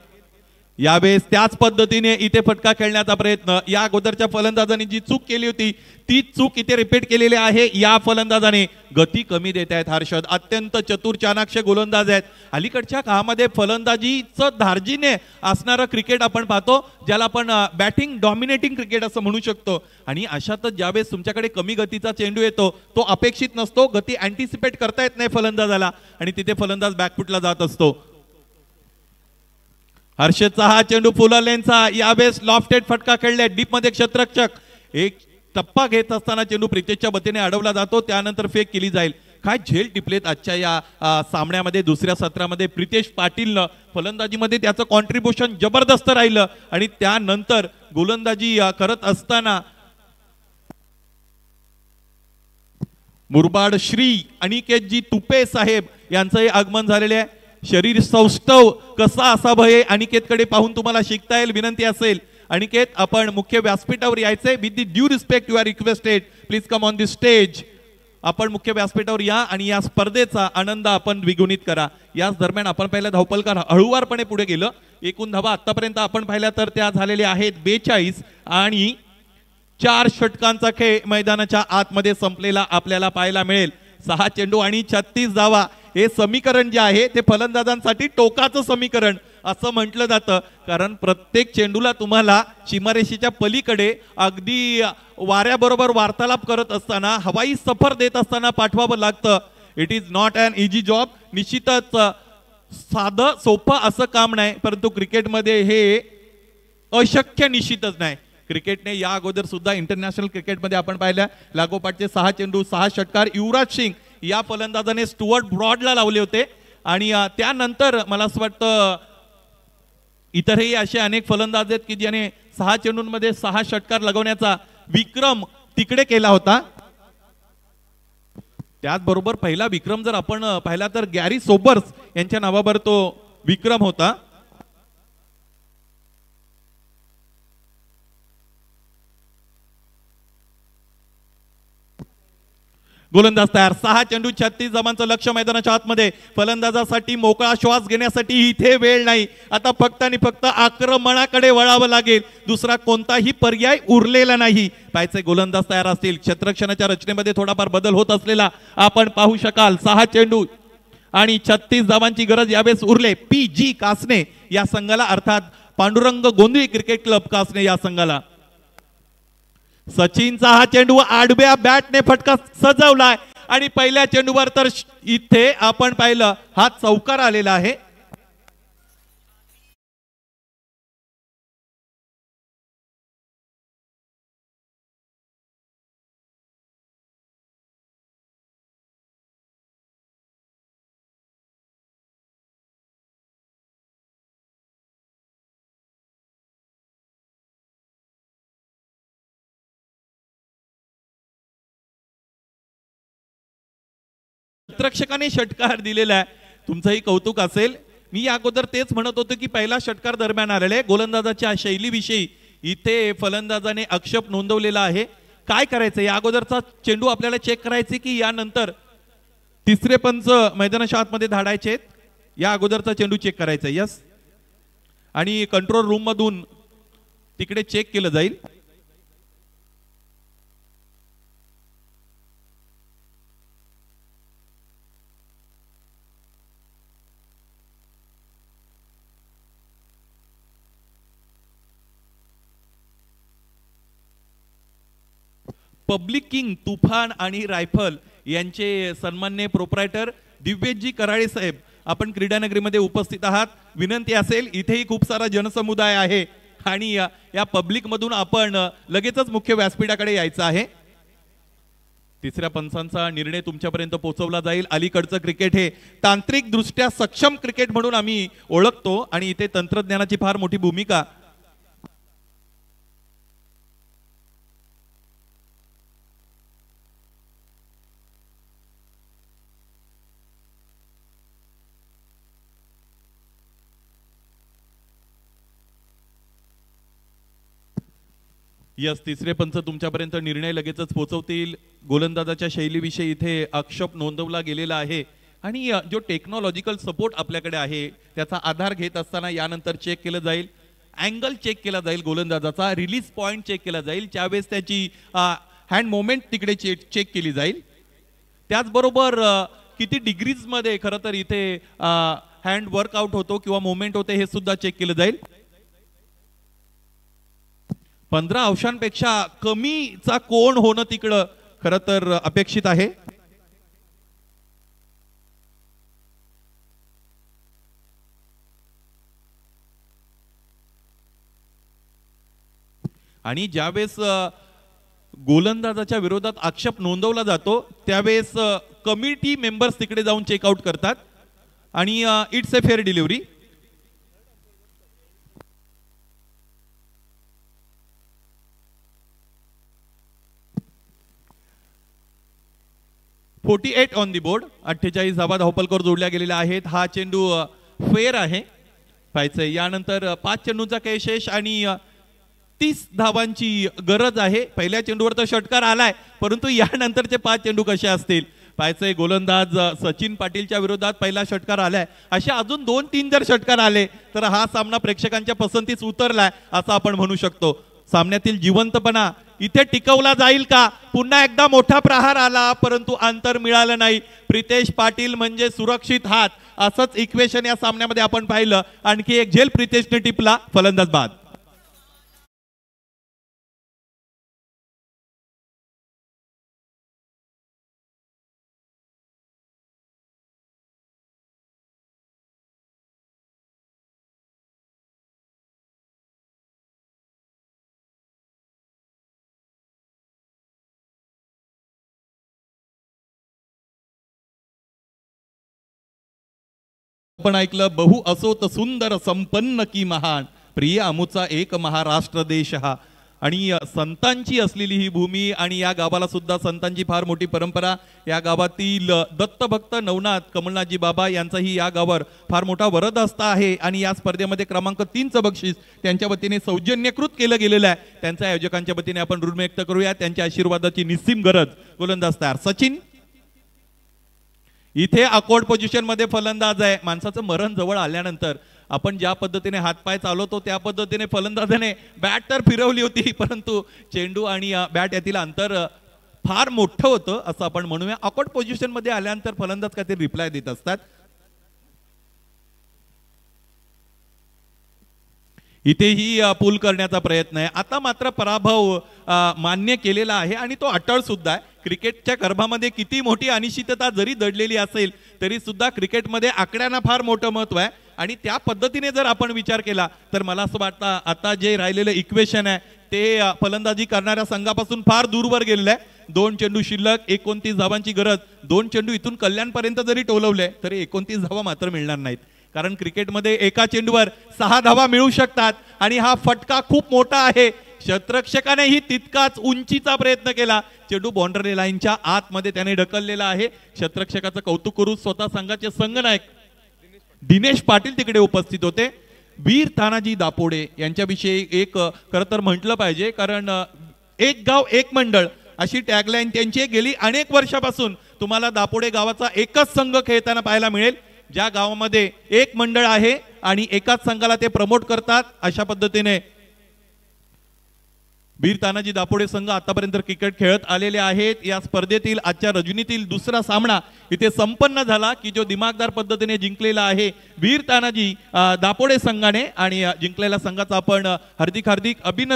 यावेळेस त्याच पद्धतीने इथे फटका खेळण्याचा प्रयत्न. या अगोदरच्या फलंदाजाने जी चूक केली होती ती चूक इथे रिपीट केलेली आहे. या फलंदाजाने गती कमी देत आहेत हर्षद. अत्यंत चतुर चाणाक्ष गोलंदाज आहेत. अलीकडच्या काळामध्ये फलंदाजीचं धार्जिने असणारं क्रिकेट आपण पाहतो, ज्याला आपण बॅटिंग डॉमिनेटिंग क्रिकेट असं म्हणू शकतो. आणि अशातच ज्यावेळेस तुमच्याकडे कमी गतीचा चेंडू येतो तो अपेक्षित नसतो, गती अँटिसिपेट करता येत नाही फलंदाजाला आणि तिथे फलंदाज बॅकफुटला जात असतो. हर्षदचा हा चेंडू फुला लेनचा. यावेळेस लॉफ्टेड फटका खेळले. डीप मध्ये क्षेत्ररक्षक एक टप्पा घेत असताना चेंडू प्रितेशच्या वतीने अडवला जातो. त्यानंतर फेक केली जाईल. काय झेल टिपलेत आजच्या या सामन्यामध्ये. दुसऱ्या सत्रामध्ये प्रितेश पाटीलनं फलंदाजीमध्ये त्याचं कॉन्ट्रीब्युशन जबरदस्त राहिलं आणि त्यानंतर गोलंदाजी करत असताना मुरबाड श्री अनिकेतजी तुपे साहेब यांचंही आगमन झालेले आहे. शरीर सौष्ठव कसा असावं हे अनिकेतकडे पाहून तुम्हाला शिकता येईल. विनंती असेल अनिकेत आपण मुख्य व्यासपीठावर यायचंय. With the due respect you are requested please come on the stage. आपण मुख्य व्यासपीठावर या आणि या स्पर्धेचा आनंद आपण द्विगुणित करा. याच दरम्यान आपण पहिल्या धावपलकार हळूवारपणे पुढे गेलं. एकूण धावा आतापर्यंत आपण पाहिल्या तर त्या झालेल्या आहेत 42 आणि 4 षटकांचा खेळ मैदानाच्या आतमध्ये संपलेला आपल्याला पाहायला मिळेल. 6 चेंडू आणि 36 धावा हे समीकरण जे आहे ते फलंदाजांसाठी टोकाचं समीकरण असं म्हटलं जातं, कारण प्रत्येक चेंडूला तुम्हाला सीमारेषेच्या पलीकडे अगदी वाऱ्याबरोबर वार्तालाप करत असताना, हवाई सफर देत असताना पाठवावं लागतं. It is not an easy job. निश्चितच साधं सोपं असं काम नाही, परंतु क्रिकेटमध्ये हे अशक्य निश्चितच नाही. क्रिकेटने या अगोदर सुद्धा इंटरनॅशनल क्रिकेटमध्ये आपण पाहिलं लागोपाठचे 6 चेंडू 6 षटकार युवराज सिंग या फलंदाजाने स्टुअर्ट ब्रॉडला लावले होते. आणि त्यानंतर मला असं वाटतं इतरही असे अनेक फलंदाज आहेत की ज्याने 6 चेंडूंमध्ये 6 षटकार लगवण्याचा विक्रम तिकडे केला होता. त्याचबरोबर पहिला विक्रम जर आपण पाहिला तर गॅरी सोबर्स यांच्या नावावर तो विक्रम होता. गोलंदाज तयार. 6 चेंडू 36 धावांचं लक्ष मैदानाच्या आतमध्ये. फलंदाजासाठी मोकळा श्वास घेण्यासाठी इथे वेळ नाही. आता फक्त आणि फक्त आक्रमणाकडे वळावं लागेल. दुसरा कोणताही पर्याय उरलेला नाही. पाहायचे गोलंदाज तयार असतील. क्षेत्ररक्षणाच्या रचनेमध्ये थोडाफार बदल होत असलेला आपण पाहू शकाल. 6 चेंडू आणि 36 धावांची गरज यावेळेस उरले PG कासने या संघाला, अर्थात पांडुरंग गोंधळी क्रिकेट क्लब कासने या संघाला. सचिनचा हा चेंडू आडव्या बॅटने फटका सजवलाय आणि पहिल्या चेंडूवर तर इथे आपण पाहिलं हा चौकार आलेला आहे. क्षेत्ररक्षकाने षटकार दिलेला आहे. तुमचंही कौतुक असेल. मी या अगोदर तेच म्हणत होतो की पहिला षटकार दरम्यान आलेले गोलंदाजाच्या शैलीविषयी इथे फलंदाजाने आक्षेप नोंदवलेला आहे. काय करायचं या अगोदरचा चेंडू आपल्याला चेक करायचे की यानंतर तिसरे पंच मैदानाच्या आतमध्ये धाडायचे? या अगोदरचा चेंडू चेक करायचा. यस, आणि कंट्रोल रूम मधून तिकडे चेक केलं जाईल. पब्लिक किंग तुफान आणि रायफल यांचे सन्माननीय प्रोप्रायटर दिव्यजी कराळे साहेब आपण क्रीडानगरीमध्ये उपस्थित आहात. विनंती असेल, इथेही खूप सारा जनसमुदाय आहे आणि या पब्लिक मधून आपण लगेचच मुख्य व्यासपीठाकडे यायचं आहे. तिसऱ्या पंचांचा निर्णय तुमच्यापर्यंत पोहोचवला जाईल. अलीकडचं क्रिकेट हे तांत्रिक दृष्ट्या सक्षम क्रिकेट म्हणून आम्ही ओळखतो आणि इथे तंत्रज्ञानाची फार मोठी भूमिका. यस, तिसरे पंच तुमच्यापर्यंत निर्णय लगेचच पोहोचवतील. गोलंदाजाच्या शैलीविषयी इथे आक्षेप नोंदवला गेलेला आहे आणि जो टेक्नॉलॉजिकल सपोर्ट आपल्याकडे आहे त्याचा आधार घेत असताना यानंतर चेक केलं जाईल. अँगल चेक केला जाईल गोलंदाजाचा. रिलीज पॉइंट चेक केला जाईल. त्यावेळेस त्याची हँड मोमेंट तिकडे चेक केली जाईल. त्याचबरोबर किती डिग्रीज मध्ये खरं तर इथे हँड वर्कआउट होतो किंवा मोमेंट होते हे सुद्धा चेक केलं जाईल. 15 अंशांपेक्षा कमीचा कोण होणं तिकडं खरं तर अपेक्षित आहे. आणि ज्यावेळेस गोलंदाजाच्या विरोधात आक्षेप नोंदवला जातो त्यावेळेस कमिटी मेंबर्स तिकडे जाऊन चेकआउट करतात आणि it's a fair delivery. .48 on the board. 48 धावा धावपलकर जोडल्या गेलेल्या आहेत. हा चेंडू फेअर आहे. पाहायचंय यानंतर 5 चेंडूंचा कैशेष आणि 30 धावांची गरज आहे. पहिल्या चेंडूवर तर षटकार आलाय, परंतु यानंतरचे 5 चेंडू कसे असतील पाहायचंय. गोलंदाज सचिन पाटीलच्या विरोधात पहिला षटकार आलाय. असे अजून 2-3 जर षटकार आले तर हा सामना प्रेक्षकांच्या पसंतीस उतरलाय असं आपण म्हणू शकतो. सामन्यातील जिवंतपणा इथे टिकवला जाईल का? पुन्हा एकदा मोठा प्रहार आला परंतु अंतर मिळालं नाही. प्रितेश पाटील म्हणजे सुरक्षित हात, असंच इक्वेशन या सामन्यामध्ये आपण पाहिलं. आणखी एक झेल प्रितेशने टिपला, फलंदाज बाद. आपण ऐकलं, बहु असोत सुंदर संपन्न की महान, प्रिय अमुचा एक महाराष्ट्र देश हा. आणि संतांची असलेली ही भूमी आणि या गावाला सुद्धा संतांची फार मोठी परंपरा. या गावातील दत्तभक्त नवनाथ कमलनाथजी बाबा यांचाही या गावावर फार मोठा वरदहस्त आहे. आणि या स्पर्धेमध्ये क्रमांक 3चं बक्षीस त्यांच्या वतीने सौजन्यकृत केलं गेलेलं आहे. त्यांच्या आयोजकांच्या वतीने आपण ऋण व्यक्त करूया. त्यांच्या आशीर्वादाची निस्सीम गरज. गोलंदाज तयार. सचिन इथे अकॉर्ड पोझिशन मध्ये फलंदाज आहे. माणसाचं मरण जवळ आल्यानंतर आपण ज्या पद्धतीने हातपाय चालवतो त्या पद्धतीने फलंदाजाने बॅट तर फिरवली होती परंतु चेंडू आणि बॅट यातील अंतर फार मोठं होतं असं आपण म्हणूया. अकॉर्ड पोझिशन मध्ये आल्यानंतर फलंदाज काहीतरी रिप्लाय देत असतात. इथेही पूल करण्याचा प्रयत्न आहे. आता मात्र पराभव मान्य केलेला आहे आणि तो अटळ सुद्धा आहे. क्रिकेटच्या गर्भामध्ये किती मोठी अनिश्चितता जरी दडलेली असेल तरी सुद्धा क्रिकेटमध्ये आकड्यांना फार मोठं महत्व आहे. आणि त्या पद्धतीने जर आपण विचार केला तर मला असं वाटतं आता जे राहिलेलं इक्वेशन आहे ते फलंदाजी करणाऱ्या संघापासून फार दूरवर गेलेलं आहे. 2 चेंडू शिल्लक, 29 धावांची गरज. 2 चेंडू इथून कल्याणपर्यंत जरी टोलवले तरी 29 धावा मात्र मिळणार नाहीत. कारण क्रिकेटमध्ये एका चेंडूवर 6 धावा मिळू शकतात आणि हा फटका खूप मोठा आहे. क्षेत्ररक्षकानेही तितकाच उंचीचा प्रयत्न केला. चेंडू बाउंड्री लाईनच्या आतमध्ये त्याने ढकललेला आहे. क्षेत्ररक्षकाचं कौतुक करू. स्वतः संघाचे संघनायक दिनेश पाटील तिकडे उपस्थित होते. वीर तानाजी दापोडे यांच्याविषयी एक खरं तर म्हटलं पाहिजे कारण एक गाव एक मंडळ अशी टॅगलाईन त्यांची गेली अनेक वर्षापासून तुम्हाला दापोडे गावाचा एकच संघ खेळताना पाहायला मिळेल. ज्या गावामध्ये एक मंडळ आहे आणि एकाच संघाला ते प्रमोट करतात अशा पद्धतीने वीर तानाजी दापोडे संघ आतापर्यंत क्रिकेट खेळत आलेले आहेत. या स्पर्धेतील आजच्या रजनीतील दुसरा सामना इथे संपन्न झाला की जो दिमागदार पद्धतीने जिंकलेला आहे वीर तानाजी दापोडे संघाने. आणि जिंकलेल्या संघाचा आपण हार्दिक अभिनंदन